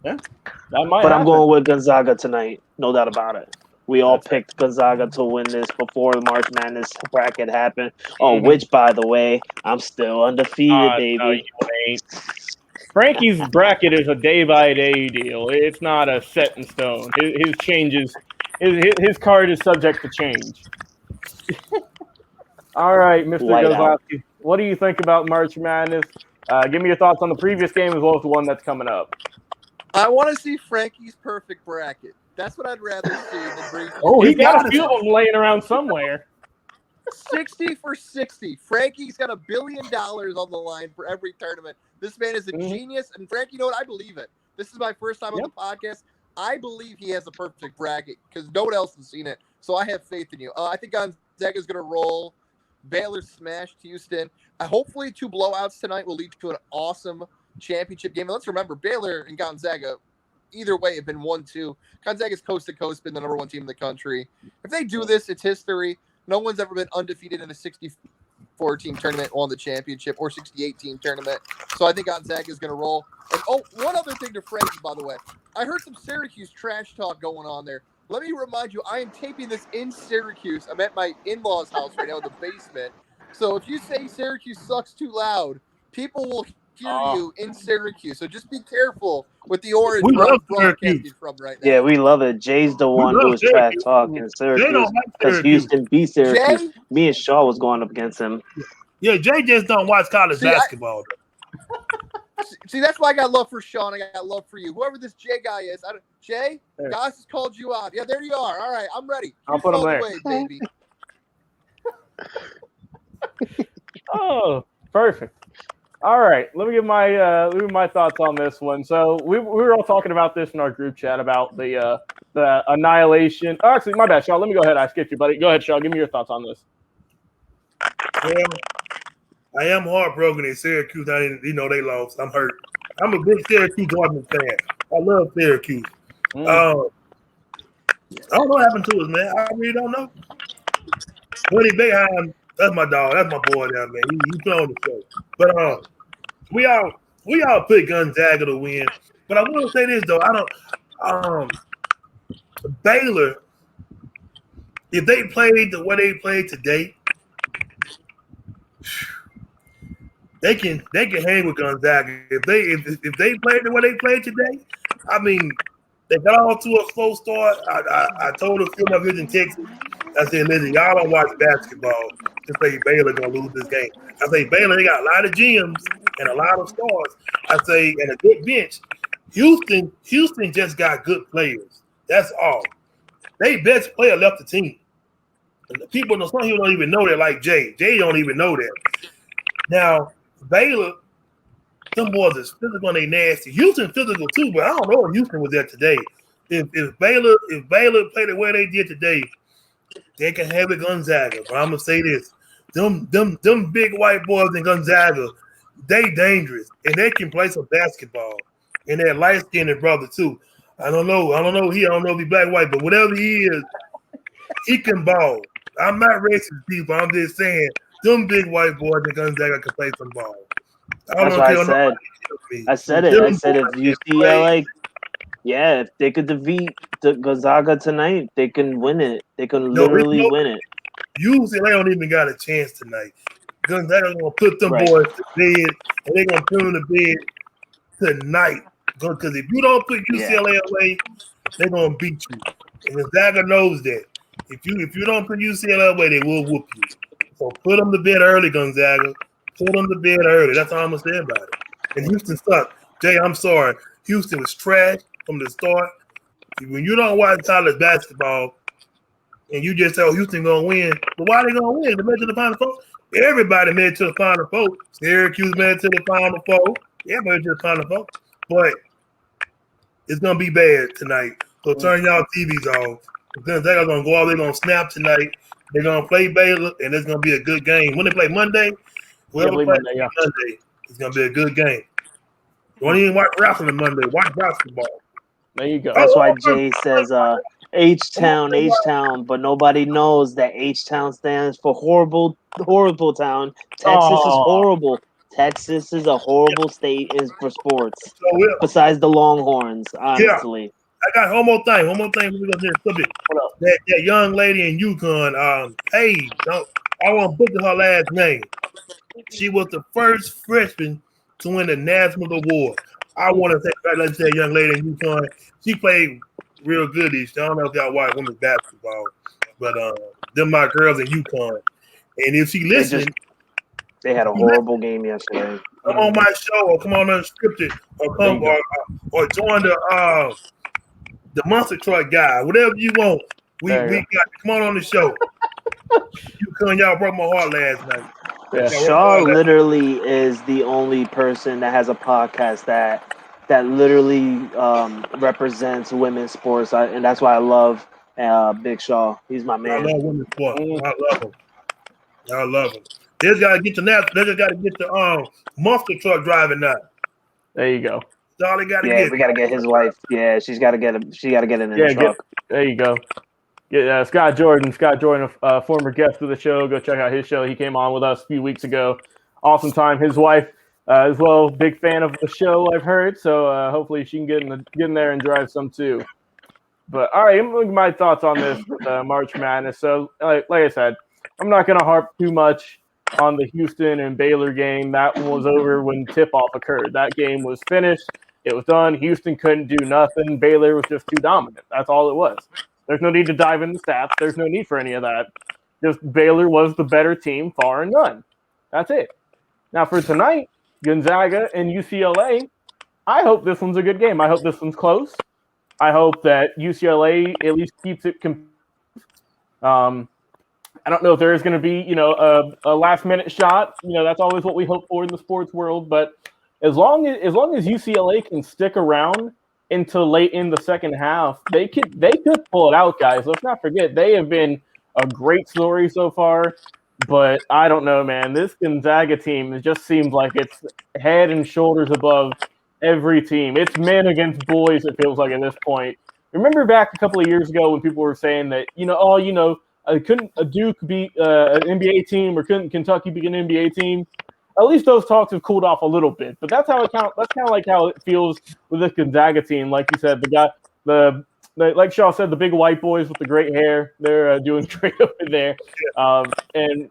Yeah, that might
But
happen.
I'm going with Gonzaga tonight. No doubt about it. We all picked Gonzaga to win this before the March Madness bracket happened. Oh, which, by the way, I'm still undefeated, baby.
No, you ain't. Frankie's bracket is a day-by-day deal. It's not a set in stone. His changes, his card is subject to change. All right, Mr. Goslowski, what do you think about March Madness? Give me your thoughts on the previous game as well as the one that's coming up.
I want to see Frankie's perfect bracket. That's what I'd rather see than bring.
Oh, he's got a few of them laying around somewhere.
60 for 60. Frankie's got $1 billion on the line for every tournament. This man is a genius. And Frankie, you know what? I believe it. This is my first time on the podcast. I believe he has a perfect bracket because no one else has seen it. So I have faith in you. I think Gonzaga's going to roll. Baylor smashed Houston. Hopefully 2 blowouts tonight will lead to an awesome championship game. And let's remember, Baylor and Gonzaga, either way, have been 1-2. Gonzaga's coast to coast been the number 1 team in the country. If they do this, it's history. No one's ever been undefeated in a 64-team tournament on the championship or 68-team tournament. So I think Gonzaga is going to roll. And one other thing to Frankie, by the way. I heard some Syracuse trash talk going on there. Let me remind you, I am taping this in Syracuse. I'm at my in-laws' house right now in the basement. So if you say Syracuse sucks too loud, people will hear you in Syracuse. So just be careful with the orange broadcasting from right now.
Yeah, we love it. Jay's the one who was trash talking Syracuse because Houston beat Syracuse.
Jay?
Me and Shaw was going up against him.
Yeah, Jay just don't watch college basketball.
See, that's why I got love for Sean. I got love for you. Whoever this Jay guy is. Jay, Goss has called you out. Yeah, there you are. All right, I'm ready.
I'll put him there.
Way, baby.
Oh, perfect. All right, let me give my thoughts on this one. So we were all talking about this in our group chat about the annihilation. Oh, actually, my bad, Sean. Let me go ahead. I skipped you, buddy. Go ahead, Sean. Give me your thoughts on this.
Well, I am heartbroken in Syracuse. They lost. I'm hurt. I'm a big Syracuse Dortmund fan. I love Syracuse. I don't know what happened to us, man. I really don't know. Willie Bayheim, that's my dog. That's my boy down there. He's on the show. But we all picked Gonzaga to win. But I will say this though, I don't. Baylor, if they played the way they played today, they can hang with Gonzaga. If they played the way they played today, I mean, they got off to a slow start. I told a few of my viewers in Texas, I said, listen, y'all don't watch basketball to say Baylor gonna lose this game. I say Baylor, they got a lot of gems and a lot of stars. I say, and a good bench. Houston just got good players. That's all. They best player left the team. And some people don't even know that, like Jay. Jay don't even know that. Now, Baylor, them boys is physical and they nasty. Houston physical too, but I don't know if Houston was there today. If Baylor played the way they did today, they can have it Gonzaga. But I'm gonna say this: them big white boys in Gonzaga, they dangerous and they can play some basketball. And that light skinned brother too. I don't know if he black white, but whatever he is, he can ball. I'm not racist people. I'm just saying them big white boys in Gonzaga can play some ball.
That's what I said. I said it. I said if UCLA, if they could defeat Gonzaga tonight, they can win it. They can literally win it.
UCLA don't even got a chance tonight. Gonzaga gonna put them boys to bed, and they're gonna put them to bed tonight. Because if you don't put UCLA away, they're gonna beat you. And Gonzaga knows that. If you don't put UCLA away, they will whoop you. So put them to bed early, Gonzaga. Put them to bed early. That's all I'm gonna say about it. And Houston sucked. Jay, I'm sorry. Houston was trash from the start. When you don't watch college basketball and you just say, oh, Houston gonna win, but why they gonna win? They made it to the Final Four. Everybody made it to the Final Four. Syracuse made it to the Final Four. Everybody made it to the Final Four. But it's gonna be bad tonight. So turn y'all TVs off. Because they're gonna go out, they're gonna snap tonight. They're gonna play Baylor, and it's gonna be a good game. When they play Monday, whoever plays Monday, it's gonna be a good game. Don't even watch wrestling Monday. Watch basketball.
There you go.
That's why Jay says H-Town, but nobody knows that H-Town stands for horrible town. Texas is horrible. Texas is a horrible state for sports. Besides the Longhorns, honestly.
I got one more thing. We're gonna do this subject. That young lady in UConn, I want to butcher her last name. She was the first freshman to win the national award. I want to say, let's say, young lady in UConn. She played real good. I don't know if y'all watch women's basketball, but them my girls in UConn. And if she listening,
they had a horrible game yesterday.
Come on my show, or come on Unscripted, or come or join the monster truck guy, whatever you want. We got come on the show. Y'all broke my heart last night.
Yeah. Shaw literally is the only person that has a podcast that literally represents women's sports, and that's why I love Big Shaw. He's my man.
I love women's sports. I love him. They just gotta get the monster truck driving now.
There you go.
That's all they gotta get.
We gotta get his wife. Yeah, she's gotta get him. She gotta get in the truck.
There you go. Yeah, Scott Jordan, a former guest of the show. Go check out his show. He came on with us a few weeks ago. Awesome time. His wife as well, big fan of the show, I've heard. So hopefully she can get in there and drive some too. But all right, my thoughts on this March Madness. So like I said, I'm not gonna harp too much on the Houston and Baylor game. That one was over when tip-off occurred. That game was finished. It was done. Houston couldn't do nothing. Baylor was just too dominant. That's all it was. There's no need to dive into stats. There's no need for any of that. Just Baylor was the better team, far and none. That's it. Now for tonight, Gonzaga and UCLA, I hope this one's a good game. I hope this one's close. I hope that UCLA at least keeps it I don't know if there is going to be, a last-minute shot. That's always what we hope for in the sports world. But as long as UCLA can stick around until late in the second half, they could pull it out, guys. Let's not forget they have been a great story so far. But I don't know, man. This Gonzaga team, it just seems like it's head and shoulders above every team. It's men against boys, it feels like at this point. Remember back a couple of years ago when people were saying that, couldn't a Duke beat an NBA team, or couldn't Kentucky beat an NBA team? at least those talks have cooled off a little bit. But that's how it count. That's kind of like how it feels with this Gonzaga team. Like you said, like Shaw said, the big white boys with the great hair, they're doing great over there. And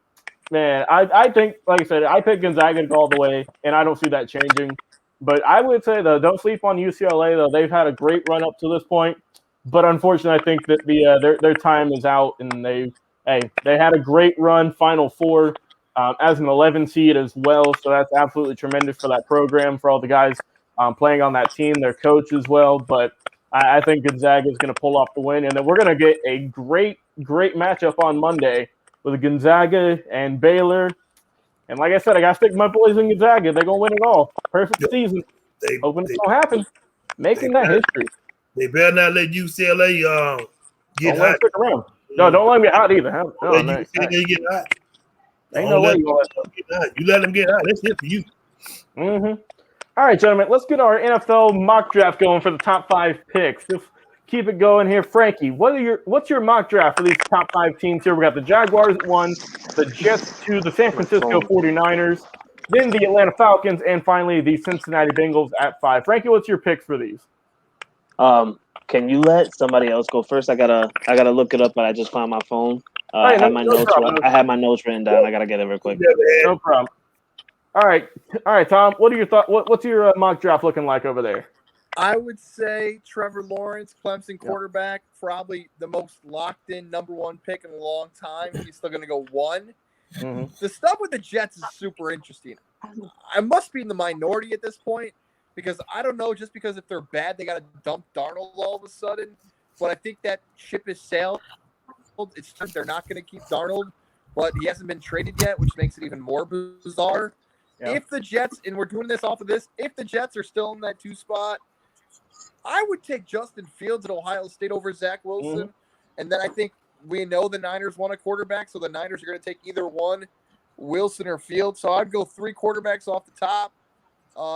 man, I think, like I said, I picked Gonzaga to go all the way, and I don't see that changing. But I would say, though, don't sleep on UCLA, though. They've had a great run up to this point. But unfortunately, I think that their time is out, and they had a great run, Final Four, as an 11 seed as well. So that's absolutely tremendous for that program, for all the guys playing on that team, their coach as well. But I think Gonzaga is going to pull off the win, and then we're going to get a great matchup on Monday with Gonzaga and Baylor. And like I said, I got to stick my boys in Gonzaga. They're going to win it all. Perfect season. Hoping it's going to happen. Making that history.
They better not let UCLA get
don't
hot.
Stick around. No, don't let them get hot either.
Let UCLA get hot.
Ain't no way you
let them get hot. You let them get hot. That's it for you.
Mm-hmm. All right, gentlemen, let's get our NFL mock draft going for the top 5 picks. Just keep it going here. Frankie, what's your mock draft for these top 5 teams here? We got the Jaguars at 1, the Jets 2, the San Francisco 49ers, then the Atlanta Falcons, and finally the Cincinnati Bengals at 5. Frankie, what's your picks for these?
Can you let somebody else go first? I gotta look it up, but I just found my phone.
Right,
I had my notes written down. I gotta get it real quick.
No problem. All right, Tom. What are your thoughts? What's your mock draft looking like over there?
I would say Trevor Lawrence, Clemson quarterback, probably the most locked-in number 1 pick in a long time. He's still going to go 1. Mm-hmm. The stuff with the Jets is super interesting. I must be in the minority at this point because I don't know, just because if they're bad, they got to dump Darnold all of a sudden. But I think that ship is sailed. It's true they're not going to keep Darnold, but he hasn't been traded yet, which makes it even more bizarre. Yeah. If the Jets, and we're doing this off of this, if the Jets are still in that 2 spot, I would take Justin Fields at Ohio State over Zach Wilson. Mm-hmm. And then I think we know the Niners want a quarterback, so the Niners are going to take either one, Wilson or Fields. So I'd go 3 quarterbacks off the top.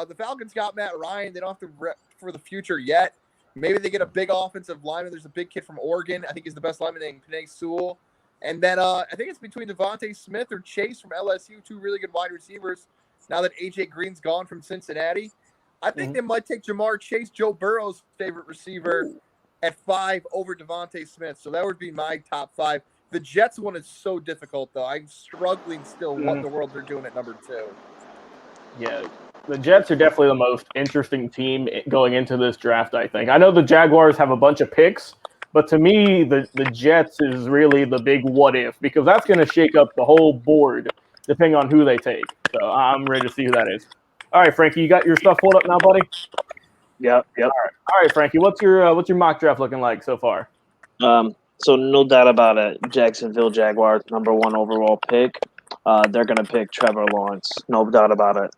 The Falcons got Matt Ryan. They don't have to rep for the future yet. Maybe they get a big offensive lineman. There's a big kid from Oregon. I think he's the best lineman named Penei Sewell. And then I think it's between Devontae Smith or Chase from LSU, 2 really good wide receivers. Now that A.J. Green's gone from Cincinnati, I think they might take Jamar Chase, Joe Burrow's favorite receiver, at 5 over Devontae Smith. So that would be my top 5. The Jets one is so difficult, though. I'm struggling still what in the world they're doing at number 2.
Yeah, the Jets are definitely the most interesting team going into this draft, I think. I know the Jaguars have a bunch of picks, but to me, the Jets is really the big what if, because that's going to shake up the whole board depending on who they take. So I'm ready to see who that is. All right, Frankie, you got your stuff pulled up now, buddy?
Yep.
All right, Frankie, what's your mock draft looking like so far?
So no doubt about it, Jacksonville Jaguars, number 1 overall pick. They're gonna pick Trevor Lawrence, no doubt about it.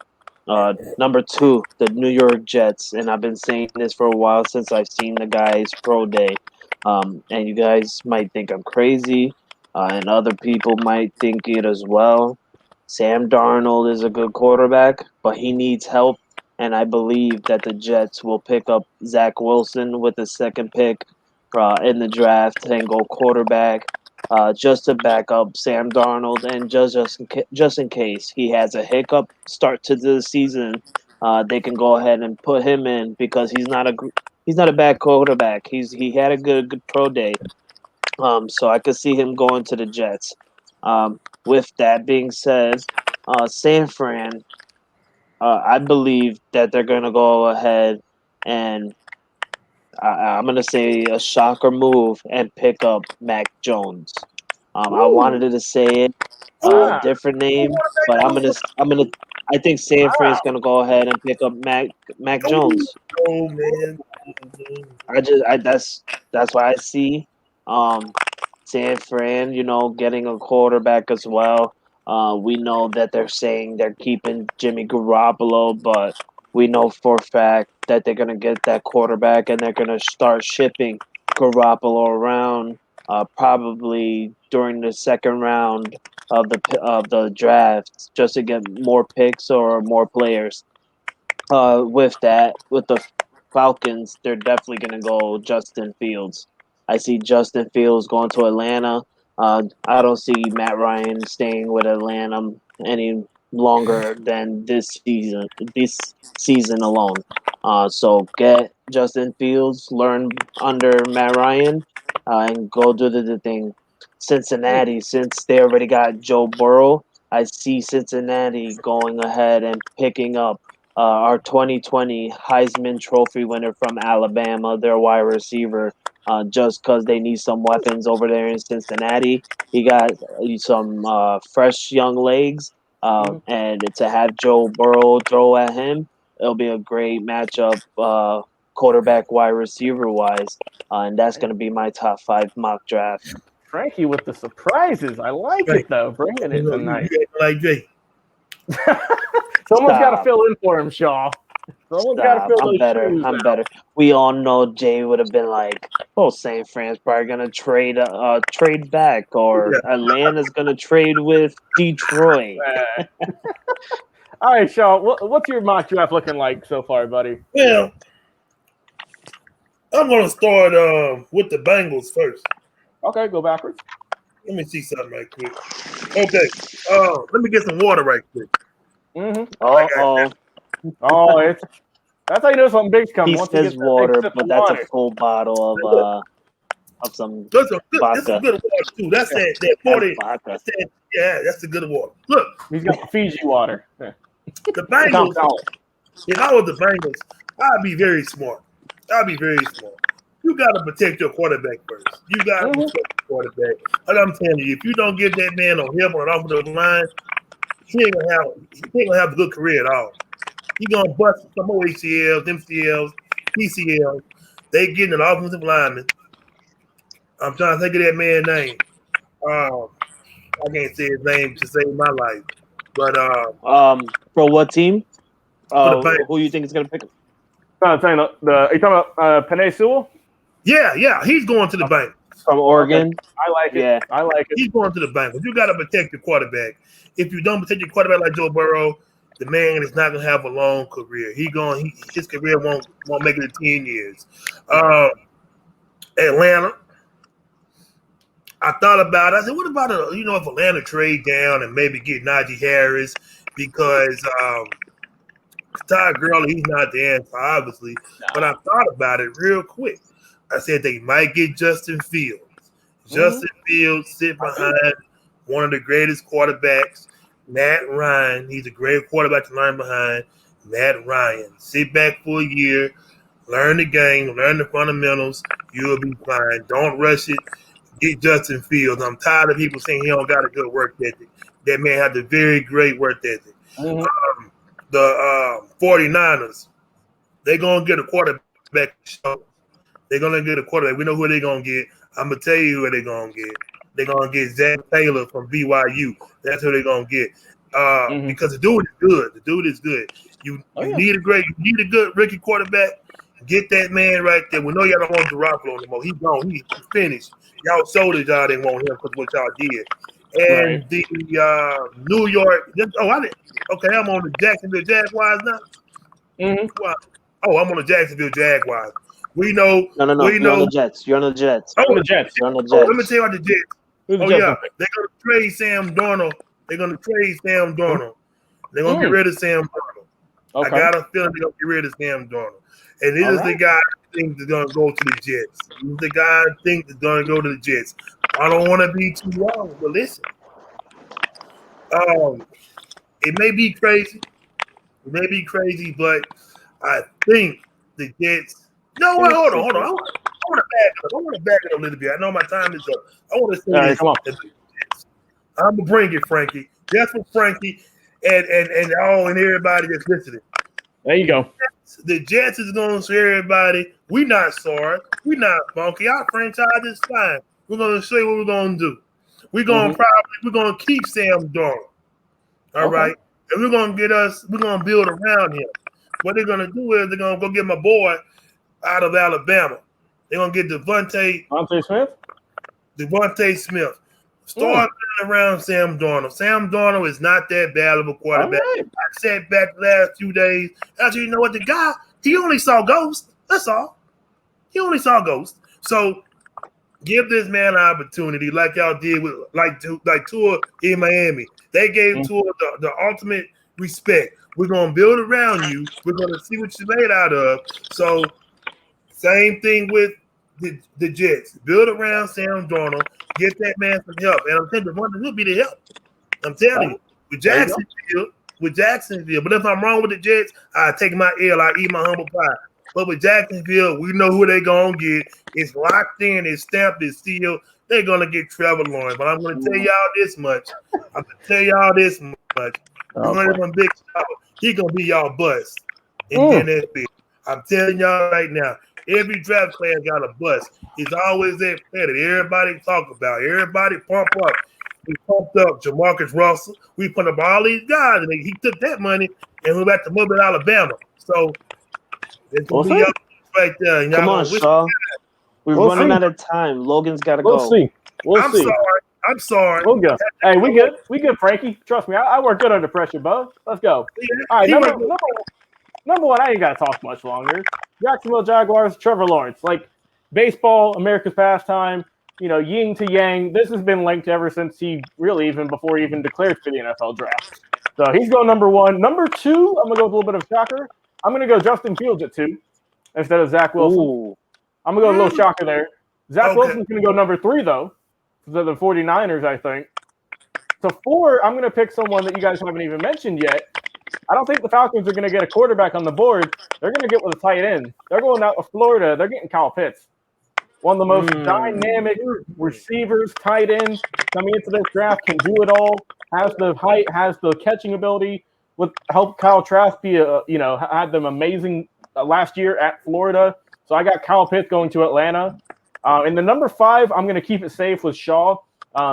Number 2, the New York Jets, and I've been saying this for a while since I've seen the guys pro day. And you guys might think I'm crazy, and other people might think it as well. Sam Darnold is a good quarterback, but he needs help, and I believe that the Jets will pick up Zach Wilson with the 2nd pick in the draft and go quarterback just to back up Sam Darnold, and just in case he has a hiccup start to the season, they can go ahead and put him in because he's not a bad quarterback. He had a good pro day. So I could see him going to the Jets. With that being said, San Fran, I believe that they're going to go ahead and I'm going to say a shocker move and pick up Mac Jones. I wanted to say it different name, but I think San Fran's going to go ahead and pick up Mac Jones.
Oh man.
That's what I see. San Fran, getting a quarterback as well. We know that they're saying they're keeping Jimmy Garoppolo, but we know for a fact that they're going to get that quarterback and they're going to start shipping Garoppolo around probably during the 2nd round of the draft just to get more picks or more players. With the Falcons, they're definitely going to go Justin Fields. I see Justin Fields going to Atlanta. I don't see Matt Ryan staying with Atlanta any longer than this season. This season alone. So get Justin Fields, learn under Matt Ryan, and go do the thing. Cincinnati, since they already got Joe Burrow, I see Cincinnati going ahead and picking up our 2020 Heisman Trophy winner from Alabama, their wide receiver, just because they need some weapons over there in Cincinnati. He got some fresh young legs, and to have Joe Burrow throw at him, it'll be a great matchup, quarterback wide receiver wise, and that's going to be my top 5 mock draft.
Frankie with the surprises. I like it though. Bringing it tonight.
You like Jay.
Someone's got to fill in for him, Shaw. Someone's got to fill
I'm
those
better.
shoes
I'm
out.
better. We all know Jay would have been like, "Oh, St. Fran's probably gonna trade back, or Atlanta's gonna trade with Detroit."
All right, Shaw. What's your mock draft looking like so far, buddy?
Well, I'm gonna start with the Bengals first.
Okay, go backwards.
Let me see something right quick. Okay. Let me get some water right quick.
Oh, that's how you know something big's coming.
He says water, but that's a full bottle of some
That's some
vodka.
good water too. That's that 40. That's a good water. Look,
he's got Fiji water. Yeah.
The Bengals. If I was the Bengals, I'd be very smart. You got to protect your quarterback first. You got to protect your quarterback. Like I'm telling you, if you don't get that man on him or off of the line, he ain't gonna have a good career at all. He gonna bust some more ACLs, MCLs, PCLs. They getting an offensive lineman. I'm trying to think of that man's name. I can't say his name to save my life. But
for what team?
the
Who you think is gonna pick him?
Are you talking about Penei Sewell?
Yeah, he's going to the bank.
From Oregon.
Okay. I like it.
Yeah.
I like it.
He's going to the bank. But you got to protect your quarterback. If you don't protect your quarterback like Joe Burrow, the man is not going to have a long career. His career won't make it to 10 years. Atlanta. I thought about it. I said, what about if Atlanta trade down and maybe get Najee Harris because Todd Gurley, he's not the answer, obviously. No. But I thought about it real quick. I said they might get Justin Fields. Justin Fields sit behind one of the greatest quarterbacks, Matt Ryan. He's a great quarterback to learn behind. Matt Ryan. Sit back for a year, learn the game, learn the fundamentals. You'll be fine. Don't rush it. Get Justin Fields. I'm tired of people saying he don't got a good work ethic. That man has a very great work ethic. The 49ers, they're going to get a quarterback. They're going to get a quarterback. We know who they're going to get. I'm going to tell you who they're going to get. They're going to get Zach Taylor from BYU. That's who they're going to get. Because the dude is good. The dude is good. You need a good rookie quarterback. Get that man right there. We know y'all don't want Garoppolo anymore. He's gone. He's finished. Y'all sold it. Y'all didn't want him because what y'all did. And the New York. Okay, I'm on the Jacksonville Jaguars now. I'm on the Jacksonville Jaguars. We know.
No. You're on the Jets. You're on the Jets.
Oh, the Jets.
You're on the Jets.
Let me tell you about the Jets. They're going to trade Sam Darnold. They're going to trade Sam Darnold. They're going to get rid of Sam Darnold. Okay. I got a feeling they're going to get rid of Sam Darnold. And this is the guy I think is going to go to the Jets. This is the guy I think is going to go to the Jets. I don't want to be too long, but listen. It may be crazy. But I think the Jets. No, wait, hold on. I want to back it up a little bit. I know my time is up. I want to say this.
Come on.
I'm gonna bring it, Frankie. Just for Frankie and everybody that's listening.
There you go.
The Jets is going to show everybody we not sorry. We not funky. Our franchise is fine. We're going to show you what we're going to do. We're going to keep Sam Darnold. All right. And we're going to build around him. What they're going to do is they're going to go get my boy out of Alabama. They're going to get Devontae Smith. Start around Sam Darnold. Sam Darnold is not that bad of a quarterback. I sat back the last few days. Actually, you know what? The guy, he only saw ghosts. That's all. He only saw ghosts. So give this man an opportunity like y'all did with like Tua in Miami. They gave to her the ultimate respect. We're gonna build around you. We're gonna see what you're made out of. So, same thing with the Jets. Build around Sam Darnold. Get that man some help. And I'm telling you, one will be the help. I'm telling you, with Jacksonville. But if I'm wrong with the Jets, I take my L. I eat my humble pie. But with Jacksonville, we know who they're gonna get. It's locked in. It's stamped. It's sealed. They're gonna get Trevor Lawrence. But I'm gonna tell y'all this much. We're gonna have big shot. He gonna be y'all bust in NFL. I'm telling y'all right now. Every draft player got a bust. It's always that player that everybody talk about. Everybody pump up. We pumped up Jamarcus Russell. We put up all these guys, and he took that money and went back to Mobile, Alabama. So it's gonna be y'all right there.
Come on, Shaw. We're running out of time. Logan's got to go.
We'll see.
I'm sorry.
We'll go. Hey, we good. We good, Frankie. Trust me, I work good under pressure, bud. Let's go. All right, number one, I ain't got to talk much longer. Jacksonville Jaguars, Trevor Lawrence. Like, baseball, America's pastime, yin to yang. This has been linked ever since even before he even declared for the NFL draft. So he's going number one. Number two, I'm going to go with a little bit of shocker. I'm going to go Justin Fields at 2 instead of Zach Wilson.
Ooh.
I'm going to go a little shocker there. Zach Wilson's going to go number 3, though. To the 49ers, I think. So 4, I'm going to pick someone that you guys haven't even mentioned yet. I don't think the Falcons are going to get a quarterback on the board. They're going to get with a tight end. They're going out to Florida. They're getting Kyle Pitts. One of the most dynamic receivers, tight ends coming into this draft, can do it all, has the height, has the catching ability, helped Kyle Trask be, had them amazing last year at Florida. So I got Kyle Pitts going to Atlanta. In the number 5, I'm going to keep it safe with Shaw.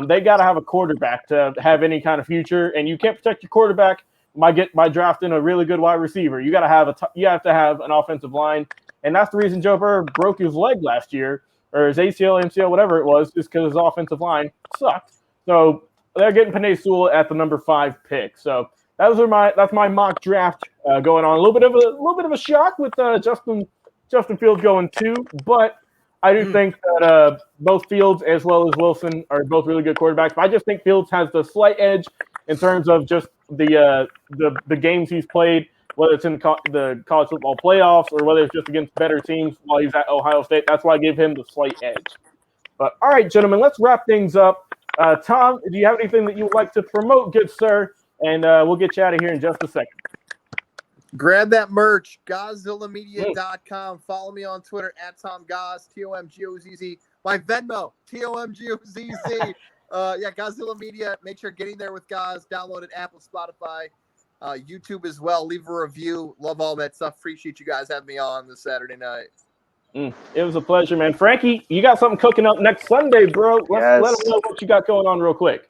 They got to have a quarterback to have any kind of future, and you can't protect your quarterback by drafting a really good wide receiver. You got to have an offensive line, and that's the reason Joe Burrow broke his leg last year, or his ACL, MCL, whatever it was, just because his offensive line sucked. So they're getting Penei Sewell at the number 5 pick. So that's my mock draft going on. A little bit of a shock with Justin Fields going 2, but I do think that both Fields as well as Wilson are both really good quarterbacks. But I just think Fields has the slight edge in terms of just the games he's played, whether it's in the college football playoffs or whether it's just against better teams while he's at Ohio State. That's why I give him the slight edge. But all right, gentlemen, let's wrap things up. Tom, do you have anything that you would like to promote, good sir? And we'll get you out of here in just a second.
Grab that merch, GodzillaMedia.com. Follow me on Twitter at TomGoz, TOMGOZZ. My Venmo, TOMGOZZ. Godzilla Media. Make sure getting there with Goz. Download it, Apple, Spotify, YouTube as well. Leave a review. Love all that stuff. Appreciate you guys having me on this Saturday night.
It was a pleasure, man. Frankie, you got something cooking up next Sunday, bro. Let them know what you got going on real quick.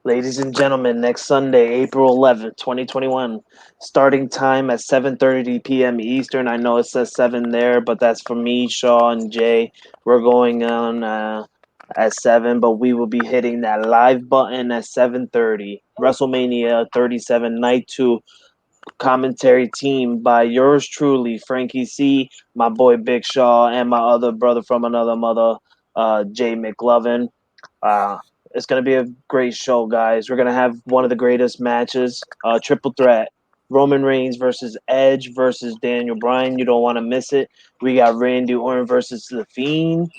Ladies and gentlemen, next Sunday, April 11th, 2021, starting time at 7:30 p.m. Eastern. I know it says 7 there, but that's for me, Shaw, and Jay. We're going on at 7, but we will be hitting that live button at 7:30. WrestleMania 37 Night 2 commentary team by yours truly, Frankie C, my boy Big Shaw, and my other brother from another mother, Jay McLovin. It's going to be a great show, guys. We're going to have one of the greatest matches, triple threat. Roman Reigns versus Edge versus Daniel Bryan. You don't want to miss it. We got Randy Orton versus The Fiend.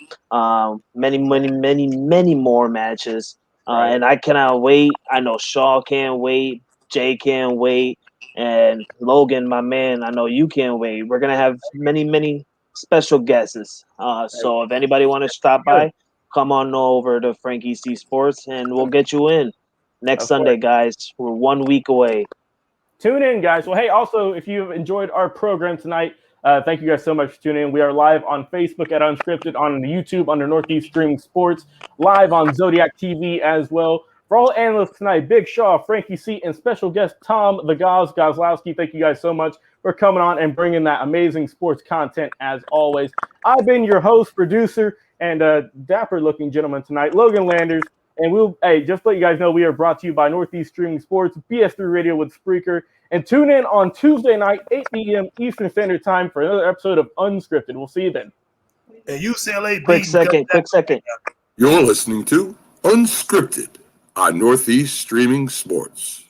Many more matches. And I cannot wait. I know Shaw can't wait. Jay can't wait. And Logan, my man, I know you can't wait. We're going to have many special guests. So if anybody want to stop by, come on over to Frankie C Sports, and we'll get you in next Sunday, guys. We're 1 week away.
Tune in, guys. Well, hey, also, if you've enjoyed our program tonight, thank you guys so much for tuning in. We are live on Facebook at Unscripted, on YouTube under Northeast Streaming Sports, live on Zodiac TV as well. For all analysts tonight, Big Shaw, Frankie C, and special guest Tom the Goslowski, thank you guys so much for coming on and bringing that amazing sports content as always. I've been your host, producer, and dapper-looking gentleman tonight, Logan Landers. And just to let you guys know, we are brought to you by Northeast Streaming Sports, BS3 Radio with Spreaker. And tune in on Tuesday night, 8 p.m. Eastern Standard Time for another episode of Unscripted. We'll see you then.
And UCLA.
Quick second.
You're listening to Unscripted. on Northeast Streaming Sports.